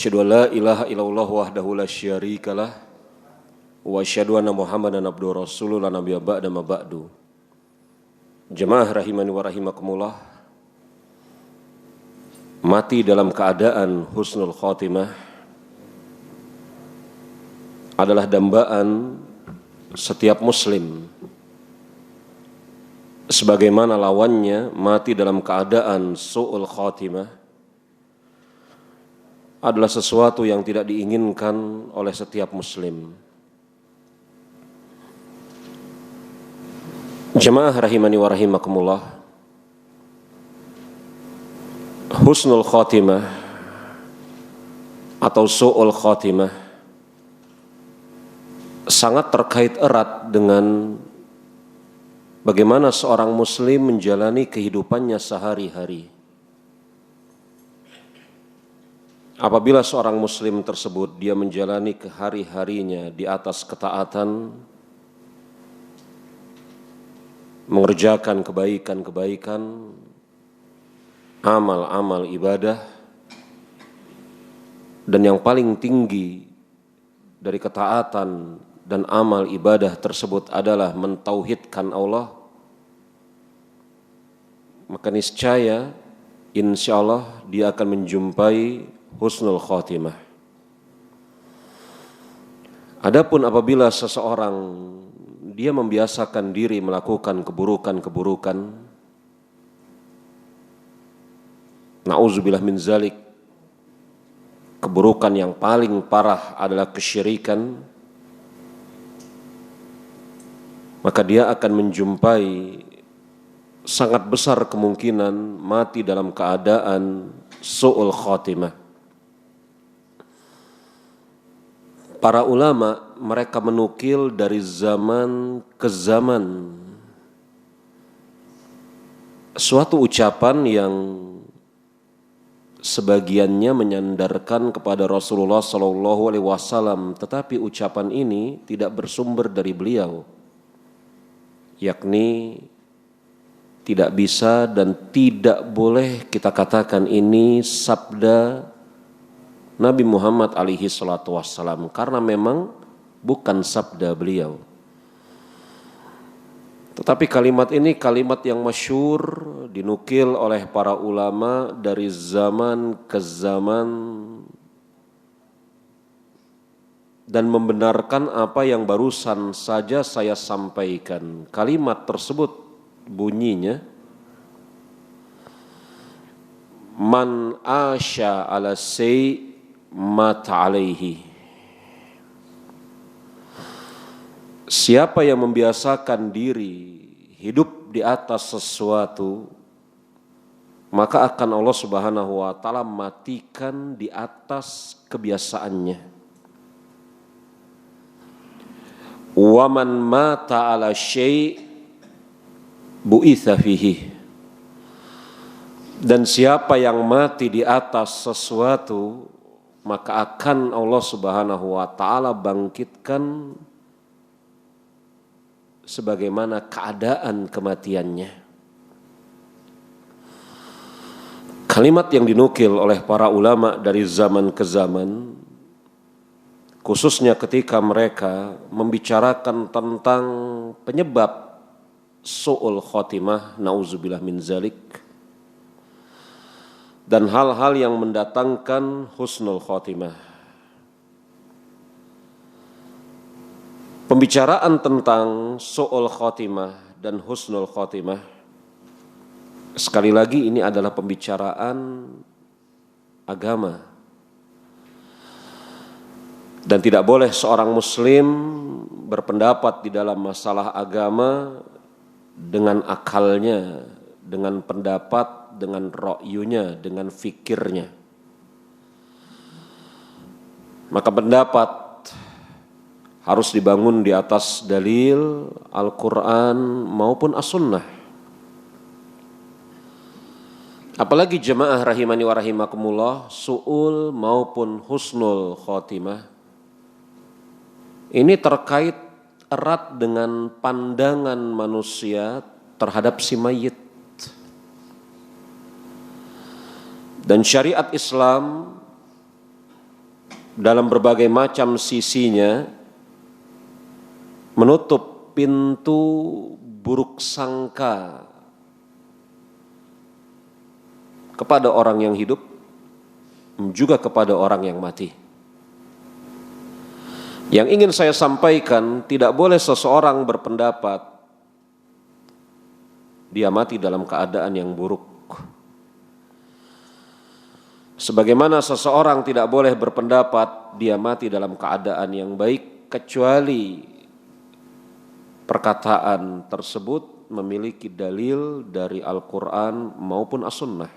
Asyhadu an la ilaha illallah wahdahu la syarikalah wa asyhadu anna Muhammadan abduhu rasuluhu la nabiyya ba'da ma ba'du. Jemaah rahimani wa rahimakumullah, mati dalam keadaan husnul khotimah adalah dambaan setiap muslim, sebagaimana lawannya mati dalam keadaan su'ul khotimah adalah sesuatu yang tidak diinginkan oleh setiap muslim. Jemaah rahimani wa rahimakumullah, husnul khotimah atau su'ul khotimah sangat terkait erat dengan bagaimana seorang muslim menjalani kehidupannya sehari-hari. Apabila seorang muslim tersebut dia menjalani hari-harinya di atas ketaatan, mengerjakan kebaikan-kebaikan, amal-amal ibadah, dan yang paling tinggi dari ketaatan dan amal ibadah tersebut adalah mentauhidkan Allah, maka niscaya insyaallah dia akan menjumpai husnul khotimah. Adapun apabila seseorang dia membiasakan diri melakukan keburukan-keburukan, na'udzubillah min zalik, keburukan yang paling parah adalah kesyirikan, maka dia akan menjumpai sangat besar kemungkinan mati dalam keadaan su'ul khotimah. Para ulama mereka menukil dari zaman ke zaman suatu ucapan yang sebagiannya menyandarkan kepada Rasulullah SAW, tetapi ucapan ini tidak bersumber dari beliau, yakni tidak bisa dan tidak boleh kita katakan ini sabda Nabi Muhammad alaihi salatu wassalam, karena memang bukan sabda beliau. Tetapi kalimat ini kalimat yang masyhur, dinukil oleh para ulama dari zaman ke zaman dan membenarkan apa yang barusan saja saya sampaikan. Kalimat tersebut bunyinya, man asya ala say mata alaihi. Siapa yang membiasakan diri hidup di atas sesuatu, maka akan Allah Subhanahu wa taala matikan di atas kebiasaannya. Wa man mata ala syai' bu'itsa fihi. Dan siapa yang mati di atas sesuatu, maka akan Allah Subhanahu wa taala bangkitkan sebagaimana keadaan kematiannya. Kalimat yang dinukil oleh para ulama dari zaman ke zaman, khususnya ketika mereka membicarakan tentang penyebab su'ul khotimah, na'udzubillah min zalik, dan hal-hal yang mendatangkan husnul khotimah. Pembicaraan tentang su'ul khotimah dan husnul khotimah, sekali lagi ini adalah pembicaraan agama. Dan tidak boleh seorang muslim berpendapat di dalam masalah agama dengan akalnya, dengan pendapat, dengan ra'yunya, dengan fikirnya. Maka pendapat harus dibangun di atas dalil Al-Quran maupun As-Sunnah. Apalagi jemaah rahimani wa rahimakumullah, su'ul maupun husnul khotimah ini terkait erat dengan pandangan manusia terhadap si mayit. Dan syariat Islam dalam berbagai macam sisinya menutup pintu buruk sangka kepada orang yang hidup, juga kepada orang yang mati. Yang ingin saya sampaikan, tidak boleh seseorang berpendapat dia mati dalam keadaan yang buruk. Sebagaimana seseorang tidak boleh berpendapat dia mati dalam keadaan yang baik, kecuali perkataan tersebut memiliki dalil dari Al-Quran maupun As-Sunnah.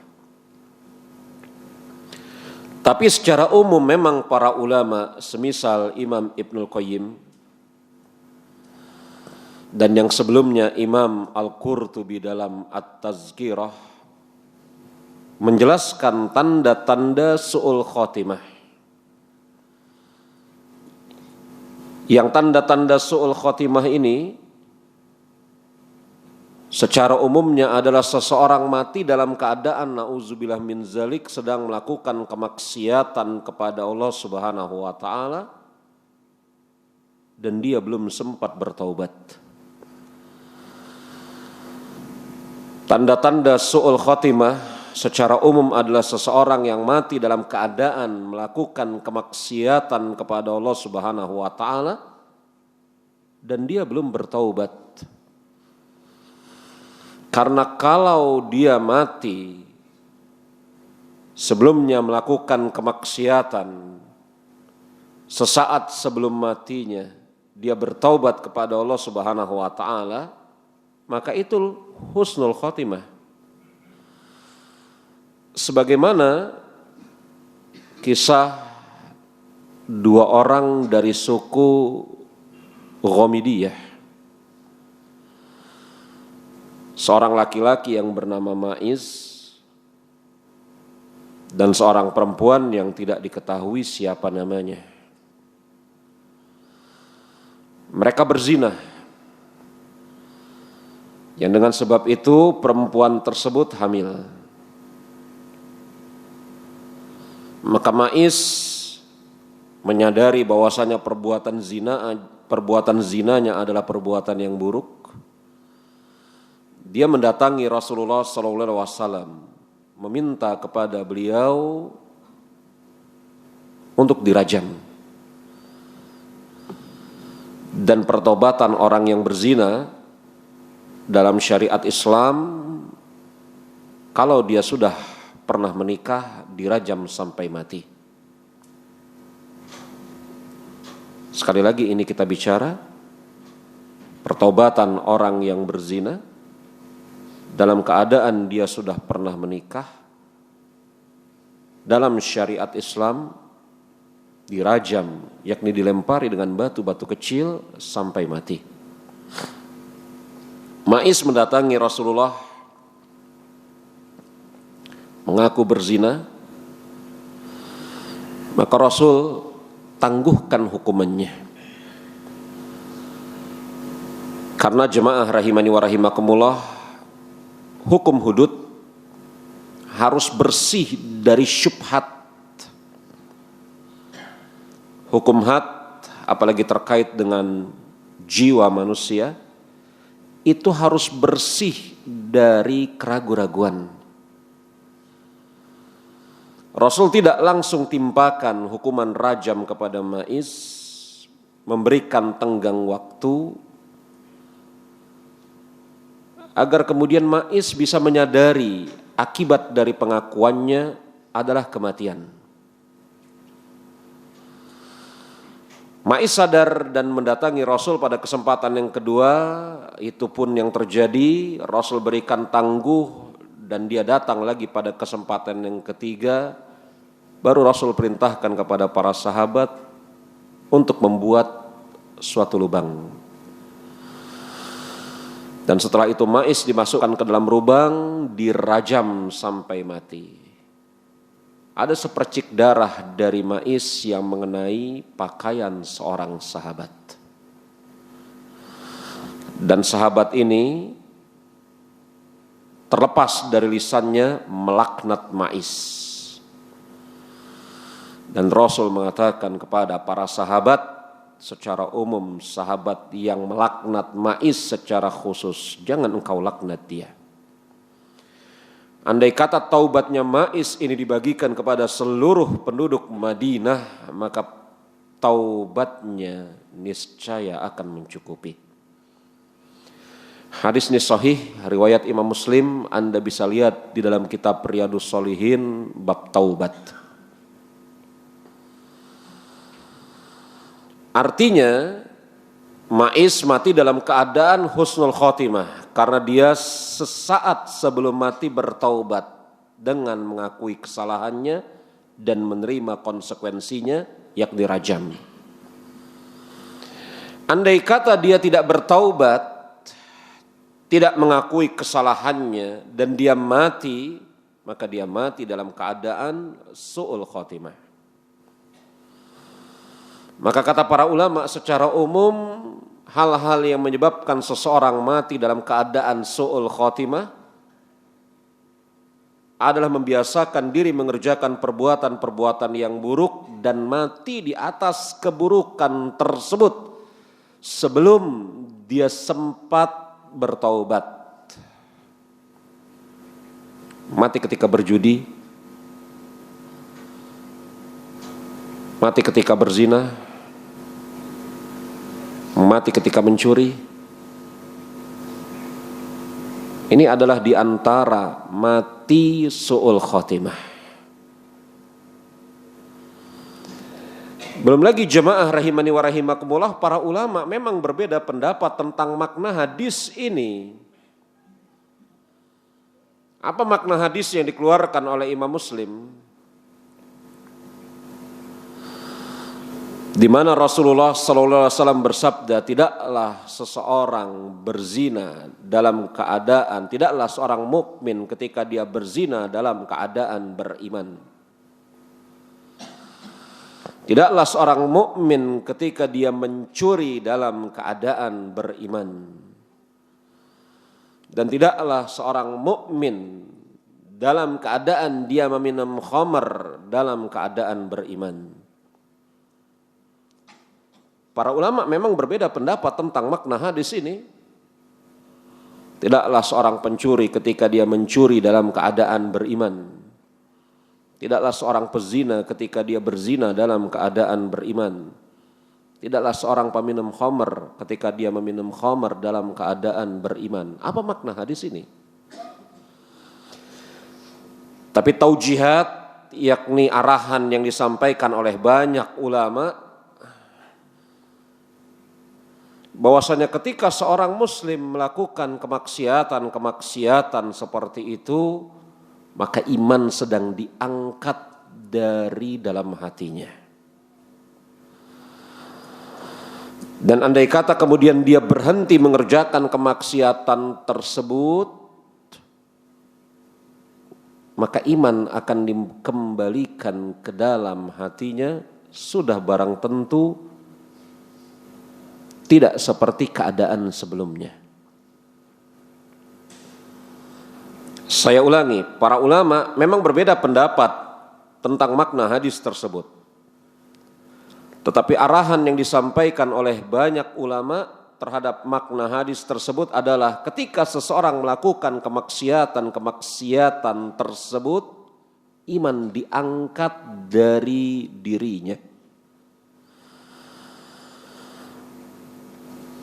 Tapi secara umum memang para ulama semisal Imam Ibnul Qayyim dan yang sebelumnya Imam Al-Qurtubi dalam At-Tazkirah menjelaskan tanda-tanda su'ul khotimah. Yang tanda-tanda su'ul khotimah ini secara umumnya adalah seseorang mati dalam keadaan na'udzubillah min zalik sedang melakukan kemaksiatan kepada Allah Subhanahu wa taala dan dia belum sempat bertaubat. Tanda-tanda su'ul khotimah secara umum adalah seseorang yang mati dalam keadaan melakukan kemaksiatan kepada Allah Subhanahu wa taala dan dia belum bertaubat. Karena kalau dia mati sebelumnya melakukan kemaksiatan, sesaat sebelum matinya dia bertaubat kepada Allah Subhanahu wa taala, maka itu husnul khotimah. Sebagaimana kisah dua orang dari suku Ghamidiyah. Seorang laki-laki yang bernama Ma'iz dan seorang perempuan yang tidak diketahui siapa namanya. Mereka berzina. Yang dengan sebab itu perempuan tersebut hamil. Maka Ma'iz menyadari bahwasanya perbuatan zinanya adalah perbuatan yang buruk. Dia mendatangi Rasulullah SAW, meminta kepada beliau untuk dirajam. Dan pertobatan orang yang berzina dalam syariat Islam, kalau dia sudah pernah menikah, dirajam sampai mati. Sekali lagi ini kita bicara pertobatan orang yang berzina dalam keadaan dia sudah pernah menikah, dalam syariat Islam dirajam, yakni dilempari dengan batu-batu kecil sampai mati. Ma'iz mendatangi Rasulullah mengaku berzina, maka Rasul tangguhkan hukumannya. Karena jemaah rahimani wa rahimakumullah, hukum hudud harus bersih dari syubhat. Hukum had, apalagi terkait dengan jiwa manusia, itu harus bersih dari keraguan-raguan. Rasul tidak langsung timpakan hukuman rajam kepada Ma'iz, memberikan tenggang waktu agar kemudian Ma'iz bisa menyadari akibat dari pengakuannya adalah kematian. Ma'iz sadar dan mendatangi Rasul pada kesempatan yang kedua, itu pun yang terjadi, Rasul berikan tangguh dan dia datang lagi pada kesempatan yang ketiga, baru Rasul perintahkan kepada para sahabat untuk membuat suatu lubang. Dan setelah itu Ma'iz dimasukkan ke dalam lubang, dirajam sampai mati. Ada sepercik darah dari Ma'iz yang mengenai pakaian seorang sahabat. Dan sahabat ini terlepas dari lisannya melaknat Ma'iz. Dan Rasul mengatakan kepada para sahabat secara umum, sahabat yang melaknat Maiz secara khusus, jangan engkau laknat dia. Andai kata taubatnya Maiz ini dibagikan kepada seluruh penduduk Madinah, maka taubatnya niscaya akan mencukupi. Hadis ini sahih, riwayat Imam Muslim, Anda bisa lihat di dalam kitab Riyadhus Shalihin bab taubat. Artinya Maiz mati dalam keadaan husnul khotimah karena dia sesaat sebelum mati bertaubat dengan mengakui kesalahannya dan menerima konsekuensinya, yakni rajam. Andai kata dia tidak bertaubat, tidak mengakui kesalahannya dan dia mati, maka dia mati dalam keadaan su'ul khotimah. Maka kata para ulama secara umum, hal-hal yang menyebabkan seseorang mati dalam keadaan su'ul khotimah adalah membiasakan diri mengerjakan perbuatan-perbuatan yang buruk dan mati di atas keburukan tersebut sebelum dia sempat bertaubat. Mati ketika berjudi, mati ketika berzina, mati ketika mencuri. Ini adalah di antara mati su'ul khotimah. Belum lagi jemaah rahimani wa rahimakumullah, para ulama memang berbeda pendapat tentang makna hadis ini. Apa makna hadis yang dikeluarkan oleh Imam Muslim? Di mana Rasulullah SAW bersabda, tidaklah seseorang berzina dalam keadaan, tidaklah seorang mukmin ketika dia berzina dalam keadaan beriman. Tidaklah seorang mukmin ketika dia mencuri dalam keadaan beriman. Dan tidaklah seorang mukmin dalam keadaan dia meminum khamar dalam keadaan beriman. Para ulama memang berbeda pendapat tentang makna hadis ini. Tidaklah seorang pencuri ketika dia mencuri dalam keadaan beriman. Tidaklah seorang pezina ketika dia berzina dalam keadaan beriman. Tidaklah seorang peminum khamr ketika dia meminum khamr dalam keadaan beriman. Apa makna hadis ini? Tapi taujihat, yakni arahan yang disampaikan oleh banyak ulama, bahwasanya ketika seorang muslim melakukan kemaksiatan seperti itu, maka iman sedang diangkat dari dalam hatinya. Dan andai kata kemudian dia berhenti mengerjakan kemaksiatan tersebut, maka iman akan dikembalikan ke dalam hatinya, sudah barang tentu tidak seperti keadaan sebelumnya. Saya ulangi, para ulama memang berbeda pendapat tentang makna hadis tersebut. Tetapi arahan yang disampaikan oleh banyak ulama terhadap makna hadis tersebut adalah ketika seseorang melakukan kemaksiatan tersebut, iman diangkat dari dirinya.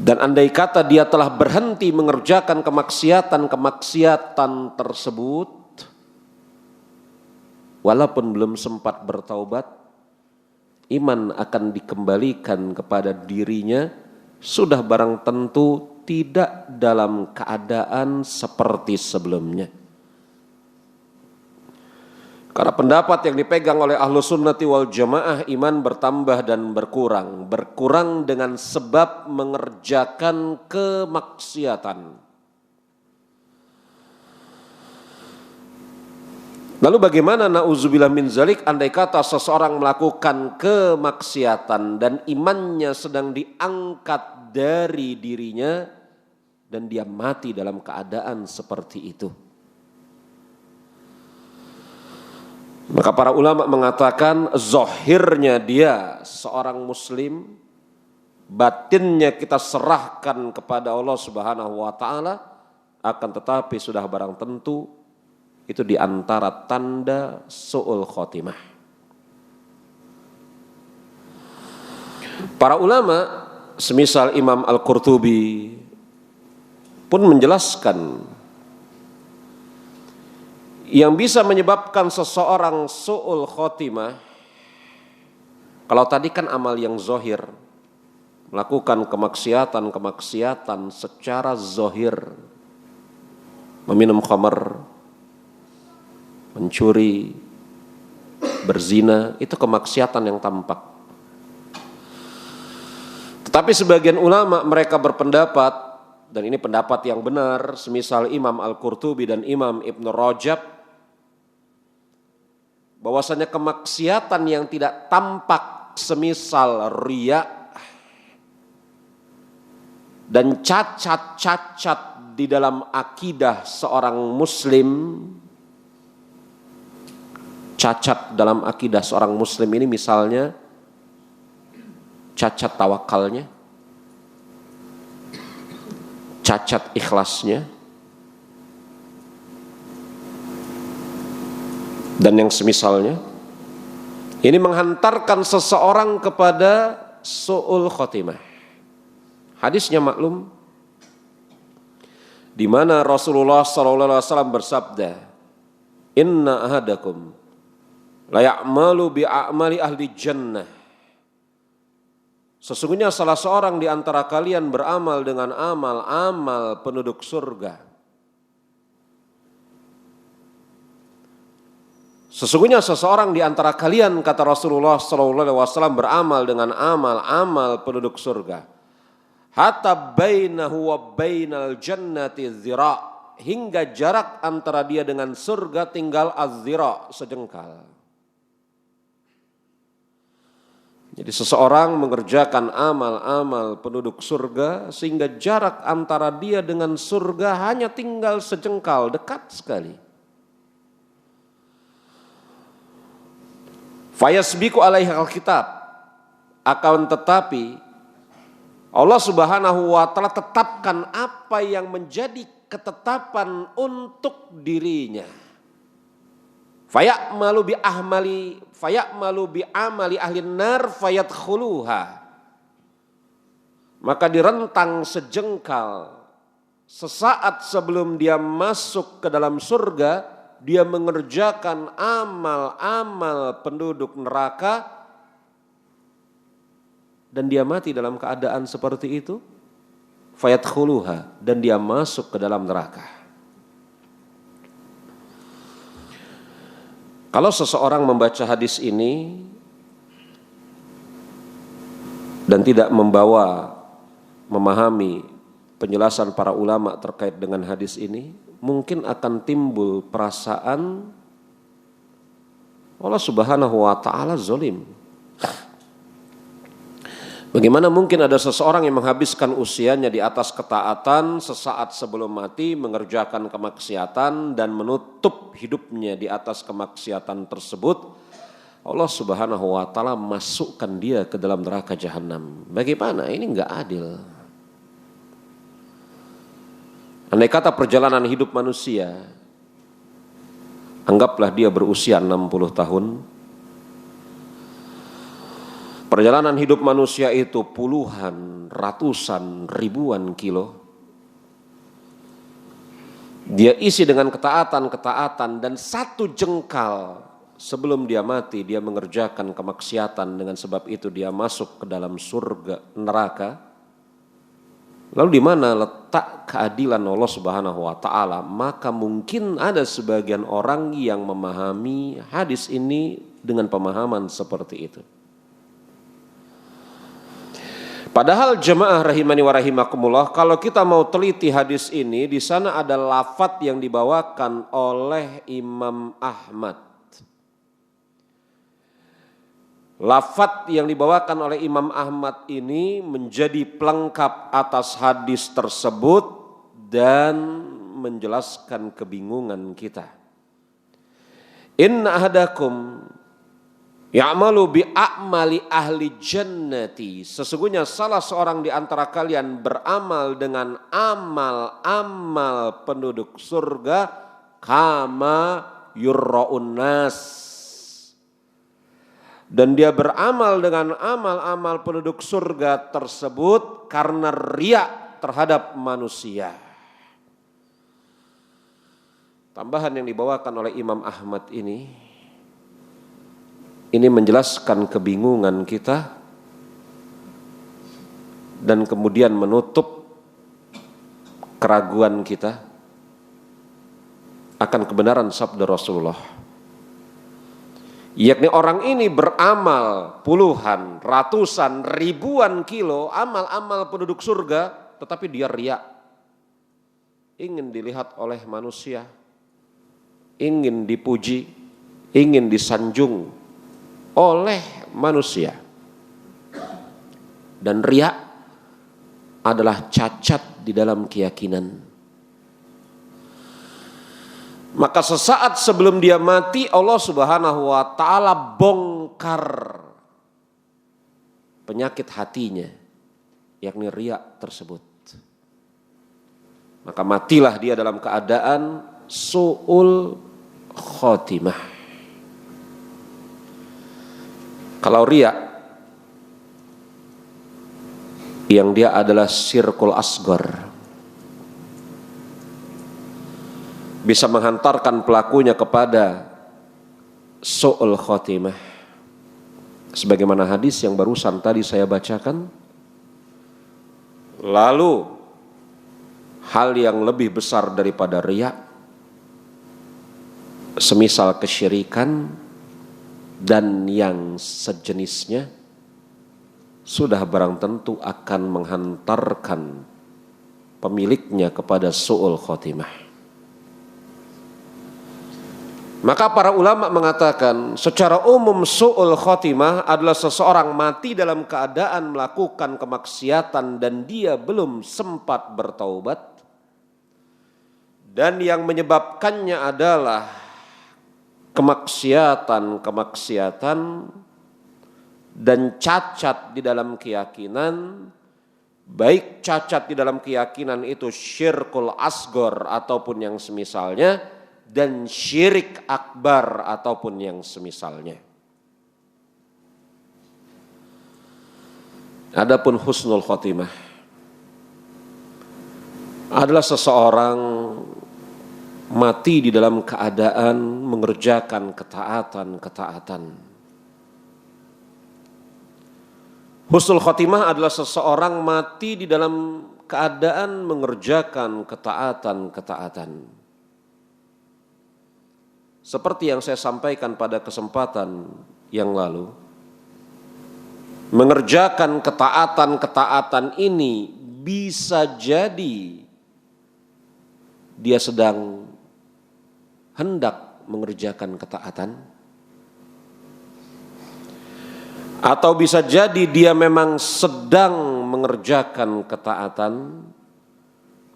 Dan andai kata dia telah berhenti mengerjakan kemaksiatan tersebut, walaupun belum sempat bertaubat, iman akan dikembalikan kepada dirinya, sudah barang tentu tidak dalam keadaan seperti sebelumnya. Karena pendapat yang dipegang oleh ahlu sunnati wal jamaah, iman bertambah dan berkurang. Berkurang dengan sebab mengerjakan kemaksiatan. Lalu bagaimana na'udzubillah min zalik andai kata seseorang melakukan kemaksiatan dan imannya sedang diangkat dari dirinya dan dia mati dalam keadaan seperti itu? Maka para ulama mengatakan zahirnya dia seorang muslim, batinnya kita serahkan kepada Allah Subhanahu wa taala, akan tetapi sudah barang tentu itu di antara tanda su'ul khotimah. Para ulama semisal Imam Al-Qurtubi pun menjelaskan yang bisa menyebabkan seseorang su'ul khotimah, kalau tadi kan amal yang zahir, melakukan kemaksiatan secara zahir, meminum khamar, mencuri, berzina, itu kemaksiatan yang tampak. Tetapi sebagian ulama mereka berpendapat, dan ini pendapat yang benar, semisal Imam Al-Qurtubi dan Imam Ibn Rajab, bahwasanya kemaksiatan yang tidak tampak semisal riya dan cacat-cacat di dalam akidah seorang muslim, cacat dalam akidah seorang muslim ini misalnya cacat tawakalnya, cacat ikhlasnya, dan yang semisalnya, ini menghantarkan seseorang kepada su'ul khotimah. Hadisnya maklum, di mana Rasulullah SAW bersabda, "Inna ahadakum la ya'malu bi a'mali ahli jannah." Sesungguhnya salah seorang di antara kalian beramal dengan amal-amal penduduk surga. Sesungguhnya seseorang di antara kalian, kata Rasulullah SAW, beramal dengan amal-amal penduduk surga. Hatta bainahu wa bainal jannati zira', hingga jarak antara dia dengan surga tinggal az-zira', sejengkal. Jadi seseorang mengerjakan amal-amal penduduk surga sehingga jarak antara dia dengan surga hanya tinggal sejengkal, dekat sekali. Fayasbiqu alaihi alkitab, akan tetapi Allah Subhanahu wa taala tetapkan apa yang menjadi ketetapan untuk dirinya. Fayamalu bi amali ahli nar fayadkhuluha. Maka direntang sejengkal, sesaat sebelum dia masuk ke dalam surga, dia mengerjakan amal-amal penduduk neraka, dan dia mati dalam keadaan seperti itu, fayadkhuluha, dan dia masuk ke dalam neraka. Kalau seseorang membaca hadis ini dan tidak memahami penjelasan para ulama terkait dengan hadis ini, mungkin akan timbul perasaan Allah Subhanahu wa taala zalim. Bagaimana mungkin ada seseorang yang menghabiskan usianya di atas ketaatan, sesaat sebelum mati mengerjakan kemaksiatan dan menutup hidupnya di atas kemaksiatan tersebut, Allah Subhanahu wa taala masukkan dia ke dalam neraka jahanam. Bagaimana? Ini enggak adil. Andai kata perjalanan hidup manusia, anggaplah dia berusia 60 tahun. Perjalanan hidup manusia itu puluhan, ratusan, ribuan kilo. Dia isi dengan ketaatan-ketaatan, dan satu jengkal sebelum dia mati dia mengerjakan kemaksiatan, dengan sebab itu dia masuk ke dalam surga neraka. Lalu di mana letak keadilan Allah Subhanahu wa taala? Maka mungkin ada sebagian orang yang memahami hadis ini dengan pemahaman seperti itu. Padahal jemaah rahimani wa rahimakumullah, kalau kita mau teliti hadis ini, di sana ada lafadz yang dibawakan oleh Imam Ahmad. Lafadz yang dibawakan oleh Imam Ahmad ini menjadi pelengkap atas hadis tersebut dan menjelaskan kebingungan kita. Inna ahadakum ya'malu bi a'mali ahli jannati. Sesungguhnya salah seorang di antara kalian beramal dengan amal-amal penduduk surga kama yurra'un nas. Dan dia beramal dengan amal-amal penduduk surga tersebut karena riya terhadap manusia. Tambahan yang dibawakan oleh Imam Ahmad ini menjelaskan kebingungan kita dan kemudian menutup keraguan kita akan kebenaran sabda Rasulullah. Yakni orang ini beramal puluhan, ratusan, ribuan kilo amal-amal penduduk surga, tetapi dia riya. Ingin dilihat oleh manusia, ingin dipuji, ingin disanjung oleh manusia. Dan riya adalah cacat di dalam keyakinan. Maka sesaat sebelum dia mati, Allah Subhanahu wa taala bongkar penyakit hatinya, yakni riya tersebut. Maka matilah dia dalam keadaan su'ul khotimah. Kalau riya yang dia adalah syirkul asghar, bisa menghantarkan pelakunya kepada su'ul khotimah. Sebagaimana hadis yang barusan tadi saya bacakan. Lalu hal yang lebih besar daripada riya, semisal kesyirikan dan yang sejenisnya, sudah barang tentu akan menghantarkan pemiliknya kepada su'ul khotimah. Maka para ulama mengatakan secara umum su'ul khotimah adalah seseorang mati dalam keadaan melakukan kemaksiatan dan dia belum sempat bertaubat, dan yang menyebabkannya adalah kemaksiatan dan cacat di dalam keyakinan, baik cacat di dalam keyakinan itu syirkul asghar ataupun yang semisalnya, dan syirik akbar ataupun yang semisalnya. Adapun husnul khotimah adalah seseorang mati di dalam keadaan mengerjakan ketaatan. Husnul khotimah adalah seseorang mati di dalam keadaan mengerjakan ketaatan. Seperti yang saya sampaikan pada kesempatan yang lalu, mengerjakan ketaatan ini bisa jadi dia sedang hendak mengerjakan ketaatan, atau bisa jadi dia memang sedang mengerjakan ketaatan,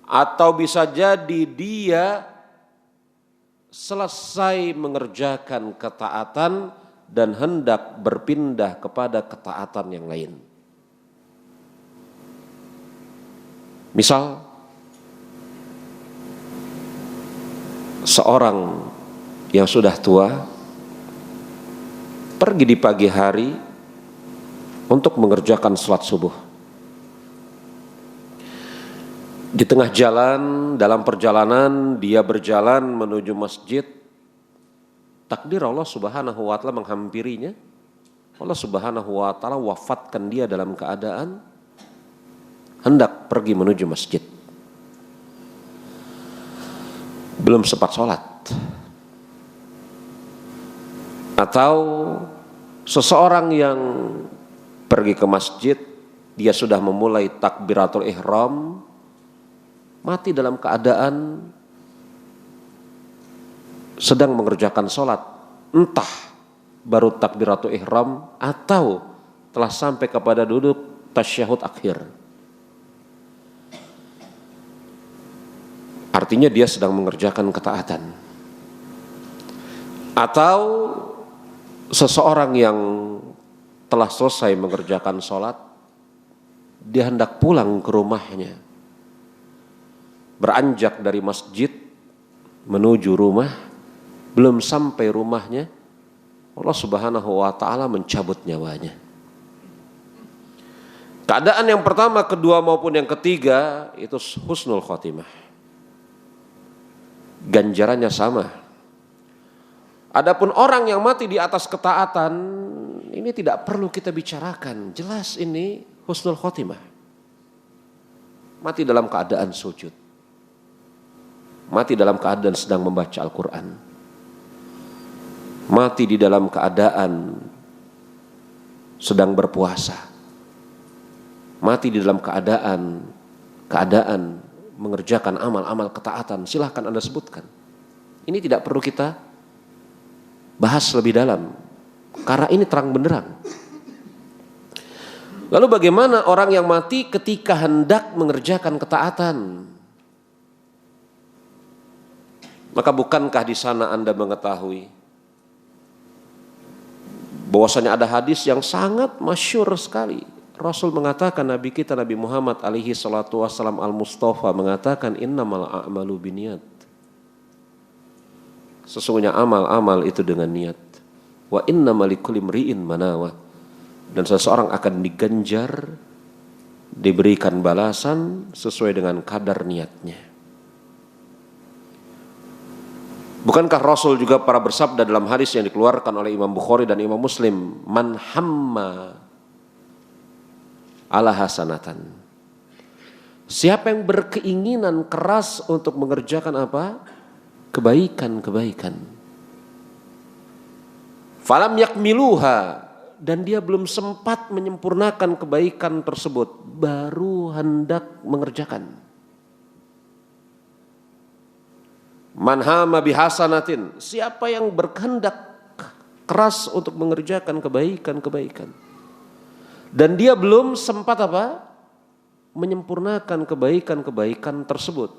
atau bisa jadi dia selesai mengerjakan ketaatan dan hendak berpindah kepada ketaatan yang lain. Misal, seorang yang sudah tua pergi di pagi hari untuk mengerjakan sholat subuh. Di tengah jalan, dalam perjalanan dia berjalan menuju masjid, takdir Allah Subhanahu wa taala menghampirinya. Allah Subhanahu wa taala wafatkan dia dalam keadaan hendak pergi menuju masjid. Belum sempat sholat. Atau seseorang yang pergi ke masjid, dia sudah memulai takbiratul ihram, mati dalam keadaan sedang mengerjakan sholat, entah baru takbiratul ihram atau telah sampai kepada duduk tasyahud akhir. Artinya dia sedang mengerjakan ketaatan. Atau seseorang yang telah selesai mengerjakan sholat, dia hendak pulang ke rumahnya, beranjak dari masjid menuju rumah, belum sampai rumahnya, Allah Subhanahu wa ta'ala mencabut nyawanya. Keadaan yang pertama, kedua maupun yang ketiga itu husnul khotimah, ganjarannya sama. Adapun orang yang mati di atas ketaatan, ini tidak perlu kita bicarakan, jelas ini husnul khotimah. Mati dalam keadaan sujud, mati dalam keadaan sedang membaca Al-Quran, mati di dalam keadaan sedang berpuasa, mati di dalam keadaan mengerjakan amal-amal ketaatan. Silahkan Anda sebutkan. Ini tidak perlu kita bahas lebih dalam, karena ini terang benderang. Lalu bagaimana orang yang mati ketika hendak mengerjakan ketaatan? Maka bukankah di sana Anda mengetahui bahwasanya ada hadis yang sangat masyhur sekali. Rasul mengatakan, Nabi kita Nabi Muhammad alaihi salatu wassalam al-Mustafa mengatakan, innamal a'malu binniyat. Sesungguhnya amal-amal itu dengan niat. Wa innamal likulli imri'in ma nawa. Dan seseorang akan diganjar, diberikan balasan sesuai dengan kadar niatnya. Bukankah Rasul juga para bersabda dalam hadis yang dikeluarkan oleh Imam Bukhari dan Imam Muslim, man hamma ala hasanatan. Siapa yang berkeinginan keras untuk mengerjakan apa? Kebaikan-kebaikan. Falam yakmiluha, dan dia belum sempat menyempurnakan kebaikan tersebut, baru hendak mengerjakan. Man hama bihasanatin, siapa yang berkehendak keras untuk mengerjakan kebaikan-kebaikan, dan dia belum sempat apa? Menyempurnakan kebaikan-kebaikan tersebut.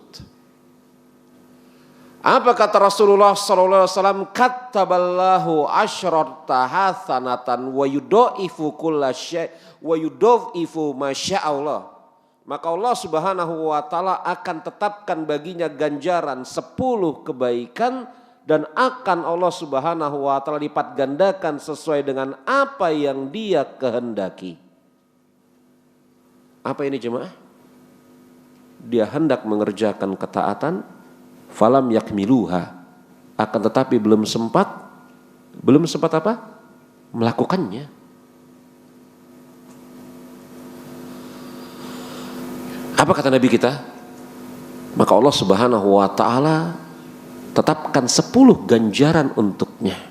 Apa kata Rasulullah SAW? Kataballahu asyrata hasanatan wa yudha'ifu kulla syai' wa yudha'ifu masya'allah. Maka Allah Subhanahu wa ta'ala akan tetapkan baginya ganjaran 10 kebaikan, dan akan Allah Subhanahu wa ta'ala lipat gandakan sesuai dengan apa yang dia kehendaki. Apa ini jemaah? Dia hendak mengerjakan ketaatan, falam yakmiluha, akan tetapi belum sempat apa? Melakukannya. Apa kata Nabi kita? Maka Allah Subhanahu wa ta'ala tetapkan 10 ganjaran untuknya.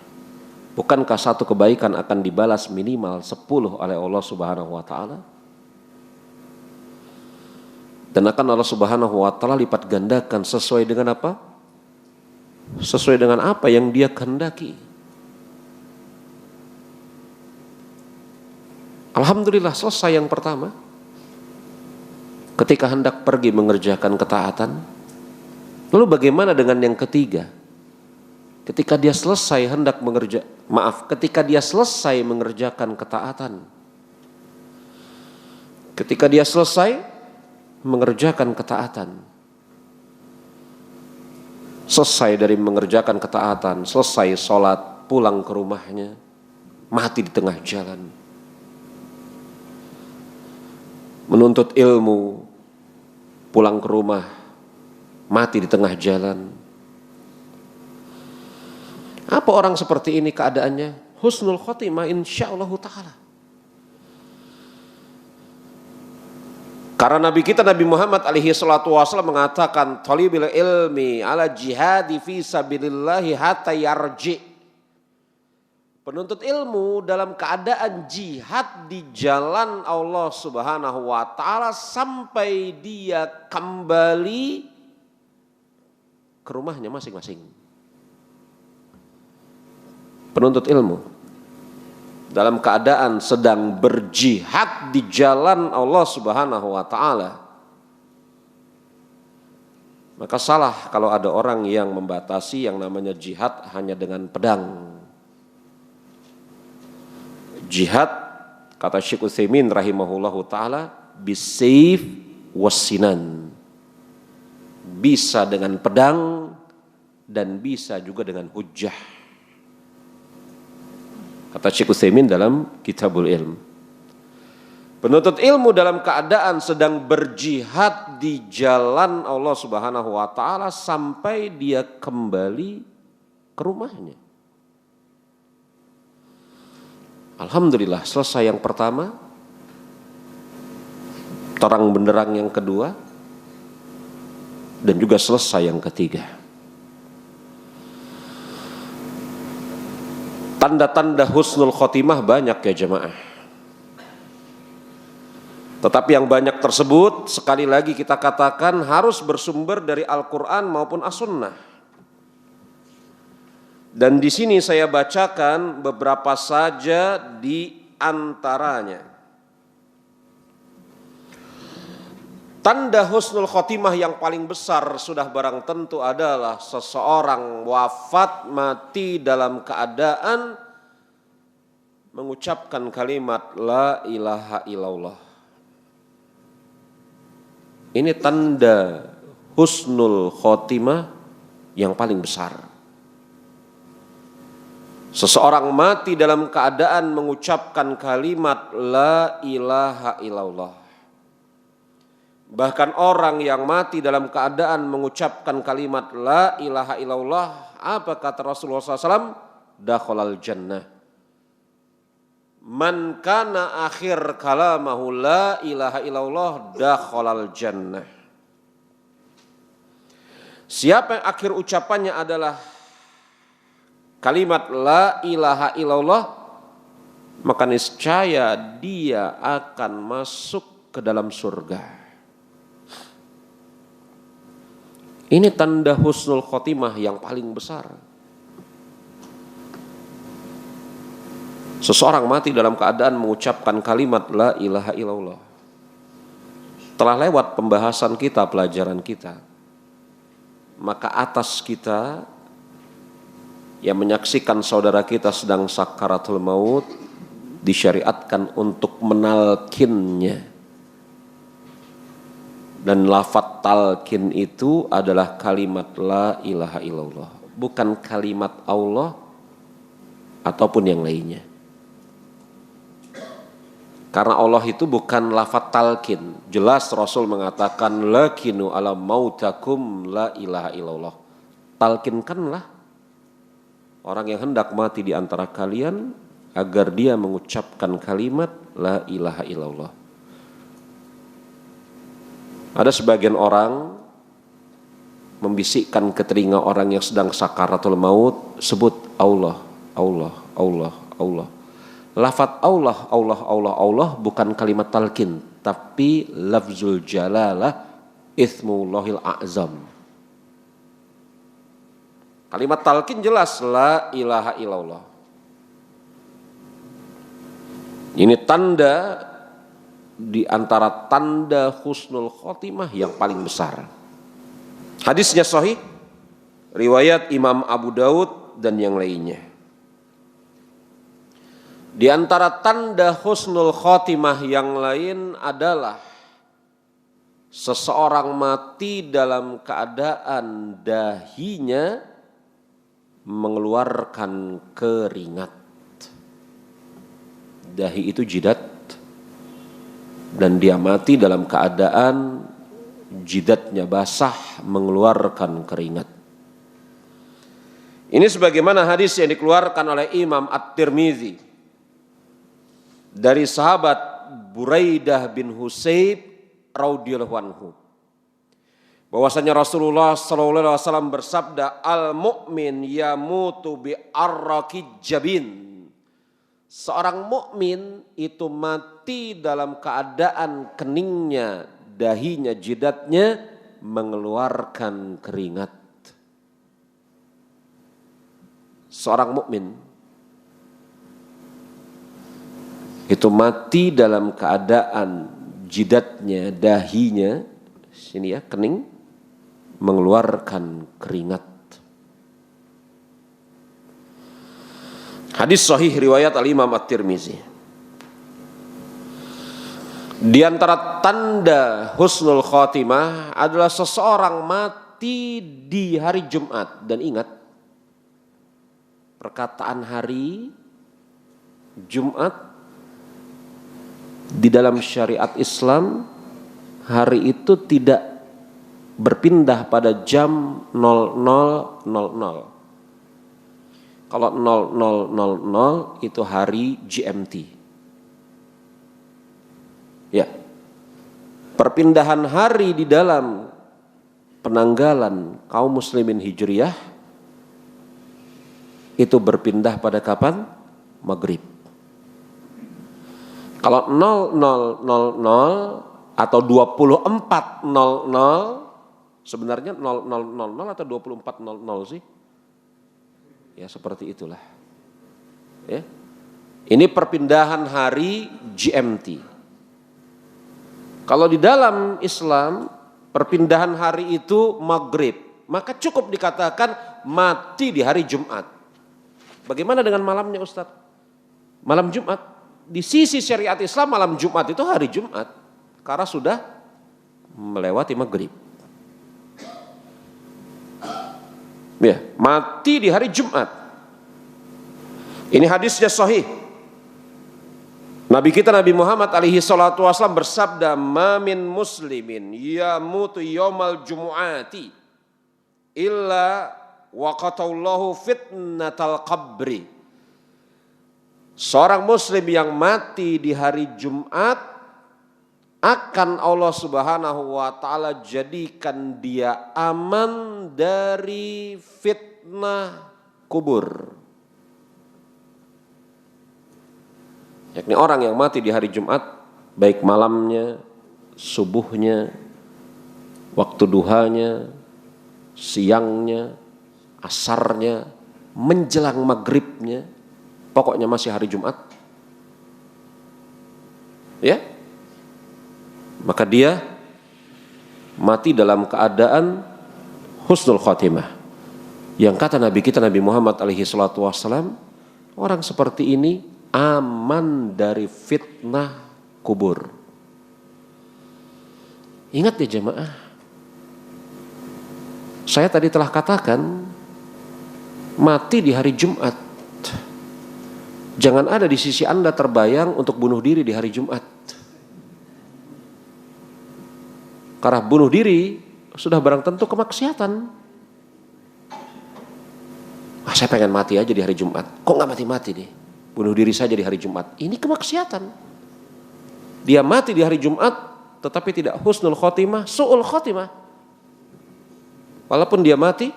Bukankah satu kebaikan akan dibalas minimal 10 oleh Allah Subhanahu wa ta'ala? Dan akan Allah Subhanahu wa ta'ala lipat gandakan sesuai dengan apa? Sesuai dengan apa yang dia kehendaki. Alhamdulillah, selesai yang pertama. Ketika hendak pergi mengerjakan ketaatan. Lalu bagaimana dengan yang ketiga? Ketika dia selesai ketika dia selesai mengerjakan ketaatan. Ketika dia selesai mengerjakan ketaatan, selesai dari mengerjakan ketaatan, selesai sholat, pulang ke rumahnya, mati di tengah jalan. Menuntut ilmu, pulang ke rumah, mati di tengah jalan. Apa orang seperti ini keadaannya? Husnul khotimah insyaallah ta'ala. Karena Nabi kita Nabi Muhammad alaihi salatu wasallam mengatakan, talibul ilmi ala jihadi fi sabilillahi hatta yarji. Penuntut ilmu dalam keadaan jihad di jalan Allah Subhanahu wa ta'ala sampai dia kembali ke rumahnya masing-masing. Penuntut ilmu dalam keadaan sedang berjihad di jalan Allah Subhanahu wa ta'ala Maka salah kalau ada orang yang membatasi yang namanya jihad hanya dengan pedang. Jihad, kata Syekh Utsaimin rahimahullahu ta'ala, bisayf wassinan. Bisa dengan pedang dan bisa juga dengan hujjah. Kata Syekh Utsaimin dalam Kitabul Ilm. Penuntut ilmu dalam keadaan sedang berjihad di jalan Allah Subhanahu wa taala sampai dia kembali ke rumahnya. Alhamdulillah, selesai yang pertama, terang benderang yang kedua, dan juga selesai yang ketiga. Tanda-tanda husnul khotimah banyak ya jemaah. Tetapi yang banyak tersebut sekali lagi kita katakan harus bersumber dari Al-Quran maupun As-Sunnah. Dan di sini saya bacakan beberapa saja di antaranya. Tanda husnul khotimah yang paling besar sudah barang tentu adalah seseorang wafat mati dalam keadaan mengucapkan kalimat la ilaha illallah. Ini tanda husnul khotimah yang paling besar. Seseorang mati dalam keadaan mengucapkan kalimat la ilaha illallah. Bahkan orang yang mati dalam keadaan mengucapkan kalimat la ilaha illallah, apa kata Rasulullah SAW? Dakhalal jannah. Man kana akhir kalamahu la ilaha illallah dakhalal jannah. Siapa yang akhir ucapannya adalah kalimat la ilaha illallah, maka niscaya dia akan masuk ke dalam surga. Ini tanda husnul khotimah yang paling besar. Seseorang mati dalam keadaan mengucapkan kalimat la ilaha illallah. Telah lewat pembahasan kita, pelajaran kita. Maka atas kita yang menyaksikan saudara kita sedang sakaratul maut disyariatkan untuk menalkinnya. Dan lafaz talkin itu adalah kalimat la ilaha illallah, bukan kalimat Allah ataupun yang lainnya. Karena Allah itu bukan lafaz talkin. Jelas Rasul mengatakan lakinu ala mautakum la ilaha illallah. Talkinkanlah orang yang hendak mati di antara kalian agar dia mengucapkan kalimat la ilaha illallah. Ada sebagian orang membisikkan ke telinga orang yang sedang sakaratul maut, sebut Allah, Allah, Allah, Allah. Lafaz Allah, Allah, Allah, Allah bukan kalimat talqin, tapi lafzul jalalah ismullahil a'zam. Kalimat talqin jelas la ilaha illallah. Ini tanda di antara tanda husnul khotimah yang paling besar. Hadisnya sahih, riwayat Imam Abu Daud dan yang lainnya. Di antara tanda husnul khotimah yang lain adalah seseorang mati dalam keadaan dahinya mengeluarkan keringat. Dahi itu jidat, dan dia mati dalam keadaan jidatnya basah mengeluarkan keringat. Ini sebagaimana hadis yang dikeluarkan oleh Imam At-Tirmidzi dari sahabat Buraidah bin Husayb radhiyallahu anhu, bahwasanya Rasulullah sallallahu alaihi wasallam bersabda, al mu'min yamutu bi arraqi jabin. Seorang mukmin itu mati dalam keadaan keningnya, dahinya, jidatnya mengeluarkan keringat. Seorang mukmin itu mati dalam keadaan jidatnya, dahinya, sini ya, kening, mengeluarkan keringat. Hadis sahih riwayat Al-Imam At-Tirmizi. Di antara tanda husnul khotimah adalah seseorang mati di hari Jumat. Dan ingat, perkataan hari Jumat di dalam syariat Islam, hari itu tidak berpindah pada jam 00.00. Kalau 00.00 itu hari GMT. Ya. Perpindahan hari di dalam penanggalan kaum muslimin Hijriyah itu berpindah pada kapan? Maghrib. Kalau 00.00 atau 24.00, sebenarnya 00.00 atau 24.00 sih? Ya seperti itulah. Ya. Ini perpindahan hari GMT. Kalau di dalam Islam perpindahan hari itu maghrib, maka cukup dikatakan mati di hari Jumat. Bagaimana dengan malamnya Ustadz? Malam Jumat, di sisi syariat Islam malam Jumat itu hari Jumat, karena sudah melewati maghrib. Ya, mati di hari Jumat. Ini hadisnya sahih. Nabi kita Nabi Muhammad alaihi salatu wasallam bersabda, "Ma min muslimin yamutu yaumal jumu'ati illa waqatallahu fitnatal qabri." Seorang muslim yang mati di hari Jumat akan Allah Subhanahu wa taala jadikan dia aman dari fitnah kubur. Yakni orang yang mati di hari Jumat, baik malamnya, subuhnya, waktu duhanya, siangnya, asarnya, menjelang maghribnya, pokoknya masih hari Jumat. Ya. Maka dia mati dalam keadaan husnul khotimah. Yang kata Nabi kita Nabi Muhammad alaihi salatu wassalam, orang seperti ini aman dari fitnah kubur. Ingat ya jemaah, saya tadi telah katakan mati di hari Jumat. Jangan ada di sisi Anda terbayang untuk bunuh diri di hari Jumat. Karena bunuh diri sudah barang tentu kemaksiatan. Saya pengen mati aja di hari Jumat. Kok gak mati-mati nih? Bunuh diri saja di hari Jumat. Ini kemaksiatan. Dia mati di hari Jumat tetapi tidak husnul khotimah, su'ul khotimah. Walaupun dia mati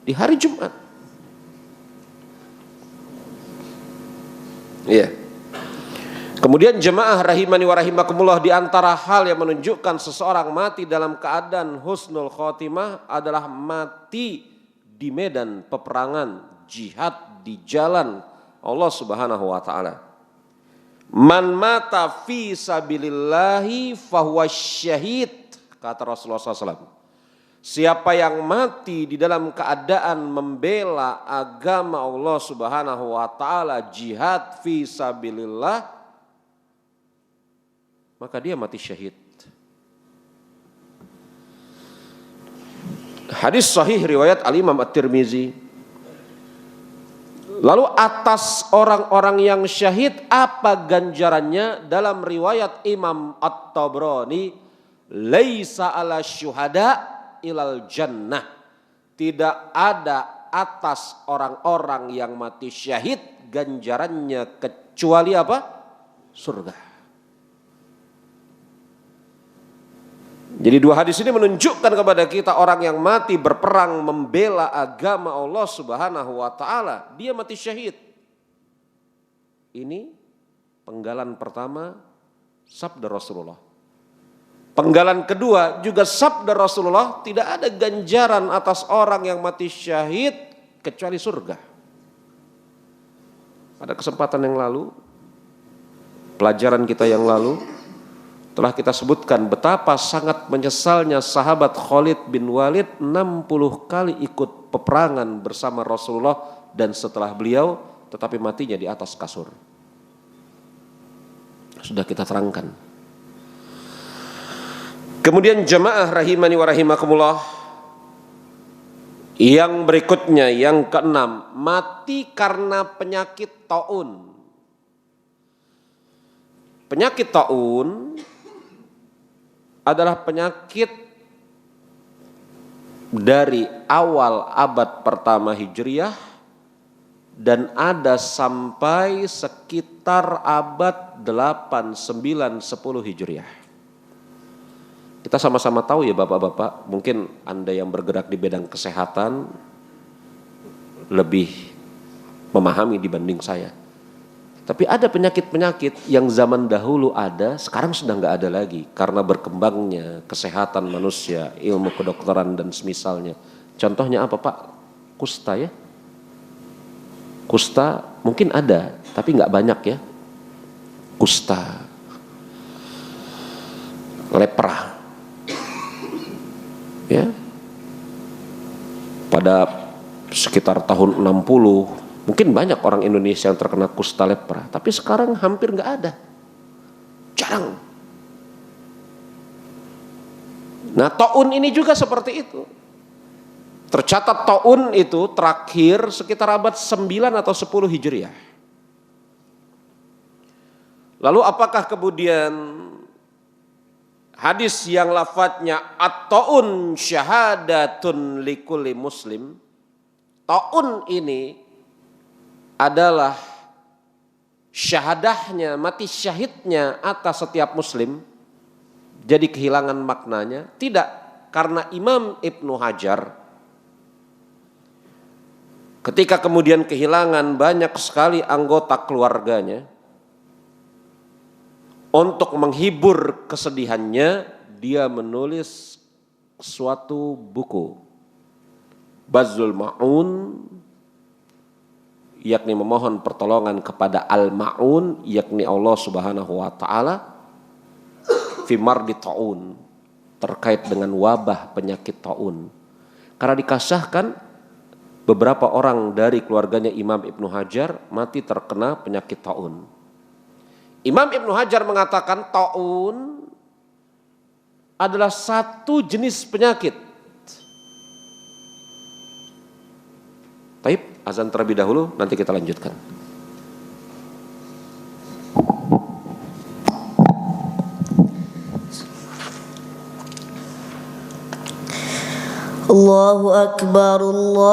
di hari Jumat. Iya. Kemudian jemaah rahimani wa rahimakumullah, di antara hal yang menunjukkan seseorang mati dalam keadaan husnul khotimah adalah mati di medan peperangan, jihad di jalan Allah Subhanahu wa taala. Man mata fi sabilillahi fahuwa syahid, kata Rasulullah SAW. Siapa yang mati di dalam keadaan membela agama Allah Subhanahu wa taala, jihad fi sabilillah, maka dia mati syahid. Hadis sahih riwayat Al-Imam At-Tirmizi. Lalu atas orang-orang yang syahid apa ganjarannya? Dalam riwayat Imam At-Tabrani, laisa ala syuhada ilal jannah. Tidak ada atas orang-orang yang mati syahid ganjarannya kecuali apa? Surga. Jadi dua hadis ini menunjukkan kepada kita orang yang mati berperang membela agama Allah Subhanahu wa taala, dia mati syahid. Ini penggalan pertama sabda Rasulullah. Penggalan kedua juga sabda Rasulullah, tidak ada ganjaran atas orang yang mati syahid kecuali surga. Pada kesempatan yang lalu, pelajaran kita yang lalu, telah kita sebutkan betapa sangat menyesalnya sahabat Khalid bin Walid 60 kali ikut peperangan bersama Rasulullah dan setelah beliau, tetapi matinya di atas kasur. Sudah kita terangkan. Kemudian jamaah rahimani wa rahimakumullah, yang berikutnya, yang keenam, mati karena penyakit taun. Penyakit taun adalah penyakit dari awal abad pertama Hijriah dan ada sampai sekitar abad 8, 9, 10 Hijriah. Kita sama-sama tahu ya Bapak-bapak, mungkin Anda yang bergerak di bidang kesehatan lebih memahami dibanding saya. Tapi ada penyakit-penyakit yang zaman dahulu ada, sekarang sudah nggak ada lagi karena berkembangnya kesehatan manusia, ilmu kedokteran dan semisalnya. Contohnya apa Pak? Kusta ya. Kusta mungkin ada, tapi nggak banyak ya. Kusta, lepra, ya. Pada sekitar tahun 60. Mungkin banyak orang Indonesia yang terkena kusta lepra, tapi sekarang hampir nggak ada, jarang. Nah, taun ini juga seperti itu. Tercatat taun itu terakhir sekitar abad 9 atau 10 Hijriah. Lalu apakah kemudian hadis yang lafadznya at-taun syahadatun likulli muslim, taun ini adalah syahadahnya, mati syahidnya atas setiap muslim, jadi kehilangan maknanya? Tidak, karena Imam Ibnu Hajar ketika kemudian kehilangan banyak sekali anggota keluarganya, untuk menghibur kesedihannya dia menulis suatu buku Bazlul Ma'un, yakni memohon pertolongan kepada Al-Ma'un, yakni Allah Subhanahu wa taala, fi mardi taun, terkait dengan wabah penyakit taun. Karena dikasahkan beberapa orang dari keluarganya Imam Ibnu Hajar mati terkena penyakit taun. Imam Ibnu Hajar mengatakan taun adalah satu jenis penyakit. Baik, azan terlebih dahulu, nanti kita lanjutkan. Allahu Akbar, Allahu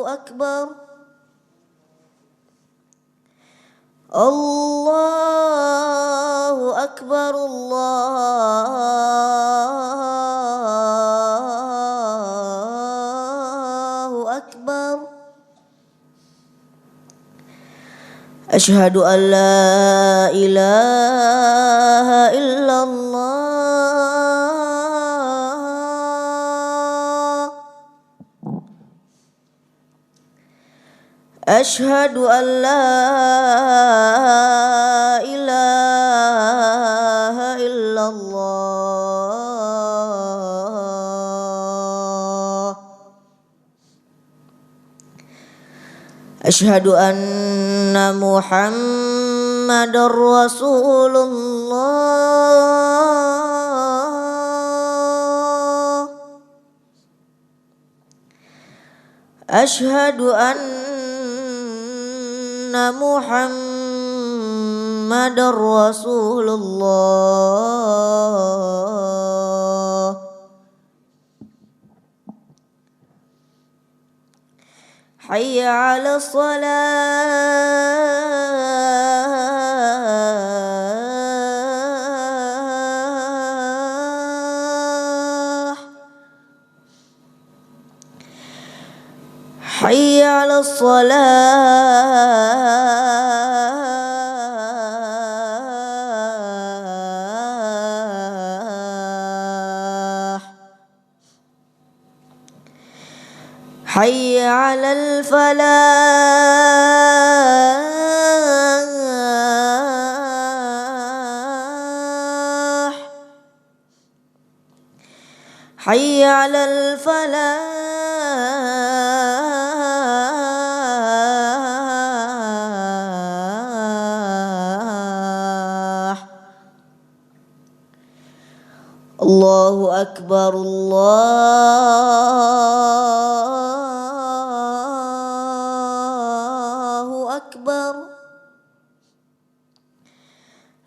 Akbar, Allahu Akbar, Allahu Akbar. Asyhadu an la ilaha illallah. Asyhadu an la ilaha illallah. Asyhadu anna Muhammadar Rasulullah. Asyhadu anna Muhammadar Rasulullah. Hayya 'ala shalah. Hayya 'ala shalah. Hayya 'alal falah. حي على الفلاح الله أكبر الله أكبر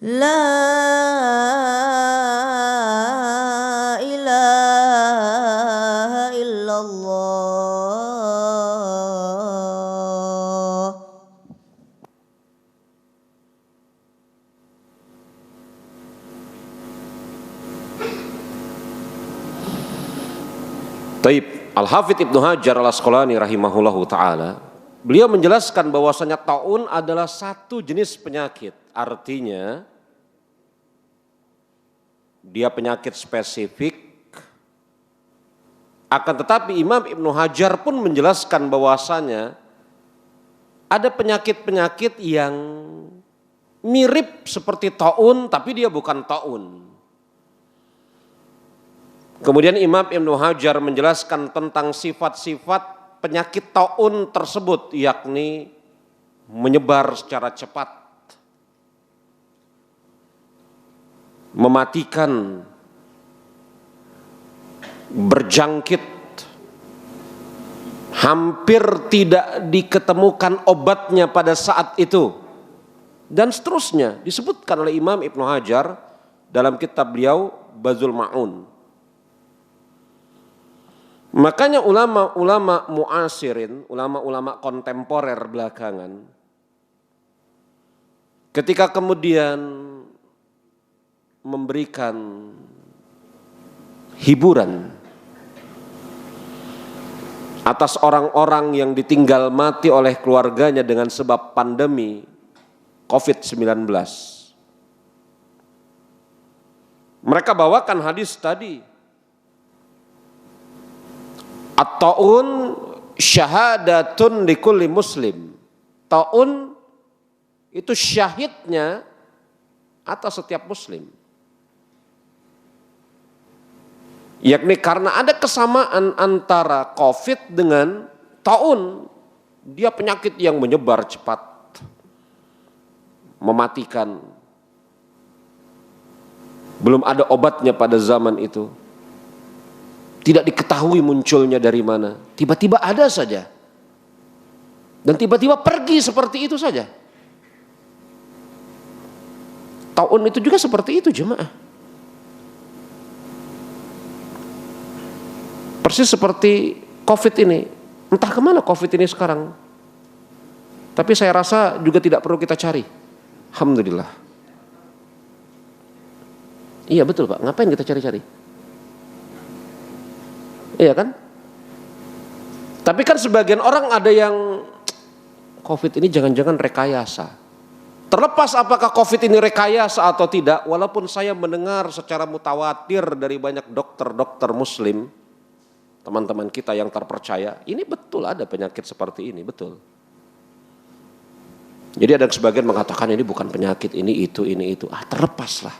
لا إله إلا الله. Taib, Al-Hafidz Ibnu Hajar Al-Asqalani rahimahullahu ta'ala, beliau menjelaskan bahwasanya taun adalah satu jenis penyakit. Artinya dia penyakit spesifik. Akan tetapi Imam Ibnu Hajar pun menjelaskan bahwasanya ada penyakit-penyakit yang mirip seperti taun tapi dia bukan taun. Kemudian Imam Ibnu Hajar menjelaskan tentang sifat-sifat penyakit taun tersebut, yakni menyebar secara cepat, mematikan, berjangkit, hampir tidak diketemukan obatnya pada saat itu, dan seterusnya disebutkan oleh Imam Ibnu Hajar dalam kitab beliau Bazul Ma'un. Makanya ulama-ulama muasirin, ulama-ulama kontemporer belakangan, ketika kemudian memberikan hiburan atas orang-orang yang ditinggal mati oleh keluarganya dengan sebab pandemi COVID-19, mereka bawakan hadis tadi, at-ta'un syahadatun likulli muslim. Ta'un itu syahidnya atas setiap muslim. Yakni karena ada kesamaan antara COVID dengan ta'un. Dia penyakit yang menyebar cepat, mematikan. Belum ada obatnya pada zaman itu. Tidak diketahui munculnya dari mana. Tiba-tiba ada saja. Dan tiba-tiba pergi seperti itu saja. Taun itu juga seperti itu jemaah. Persis seperti COVID ini. Entah kemana COVID ini sekarang. Tapi saya rasa juga tidak perlu kita cari. Alhamdulillah. Iya betul Pak, ngapain kita cari-cari? Iya kan? Tapi kan sebagian orang ada yang COVID ini jangan-jangan rekayasa. Terlepas apakah COVID ini rekayasa atau tidak, walaupun saya mendengar secara mutawatir dari banyak dokter-dokter muslim, teman-teman kita yang terpercaya, ini betul ada penyakit seperti ini, betul. Jadi ada sebagian mengatakan ini bukan penyakit, ini itu. Terlepaslah.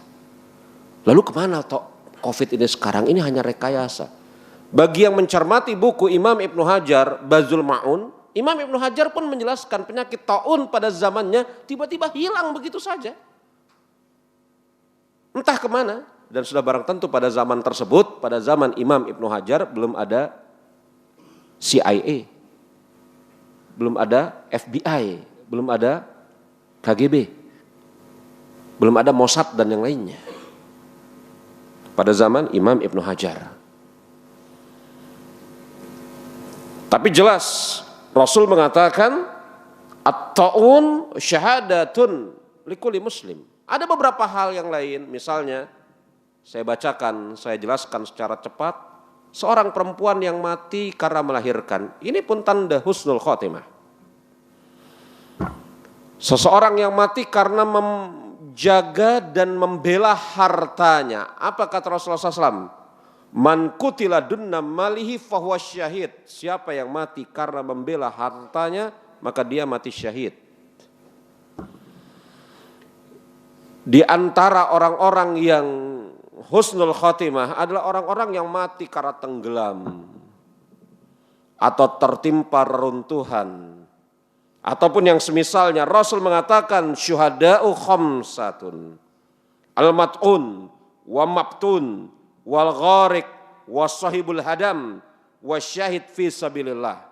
Lalu kemana toh COVID ini sekarang? Ini hanya rekayasa. Bagi yang mencermati buku Imam Ibnu Hajar Bazul Ma'un, Imam Ibnu Hajar pun menjelaskan penyakit taun pada zamannya tiba-tiba hilang begitu saja. Entah kemana. Dan sudah barang tentu pada zaman tersebut, pada zaman Imam Ibnu Hajar belum ada CIA, belum ada FBI, belum ada KGB, belum ada Mossad dan yang lainnya. Pada zaman Imam Ibnu Hajar. Tapi jelas Rasul mengatakan at-ta'un syahadatun likulli muslim. Ada beberapa hal yang lain, misalnya saya bacakan, saya jelaskan secara cepat. Seorang perempuan yang mati karena melahirkan, ini pun tanda husnul khotimah. Seseorang yang mati karena menjaga dan membela hartanya. Apa kata Rasulullah SAW? Man kutila dunna malihi fahuwa syahid. Siapa yang mati karena membela hartanya, maka dia mati syahid. Di antara orang-orang yang husnul khotimah adalah orang-orang yang mati karena tenggelam atau tertimpa reruntuhan ataupun yang semisalnya. Rasul mengatakan syuhada'u khamsatun al-mat'un wa mabtun wal gharik wa sahibul hadam wa syahid fi sabilillah.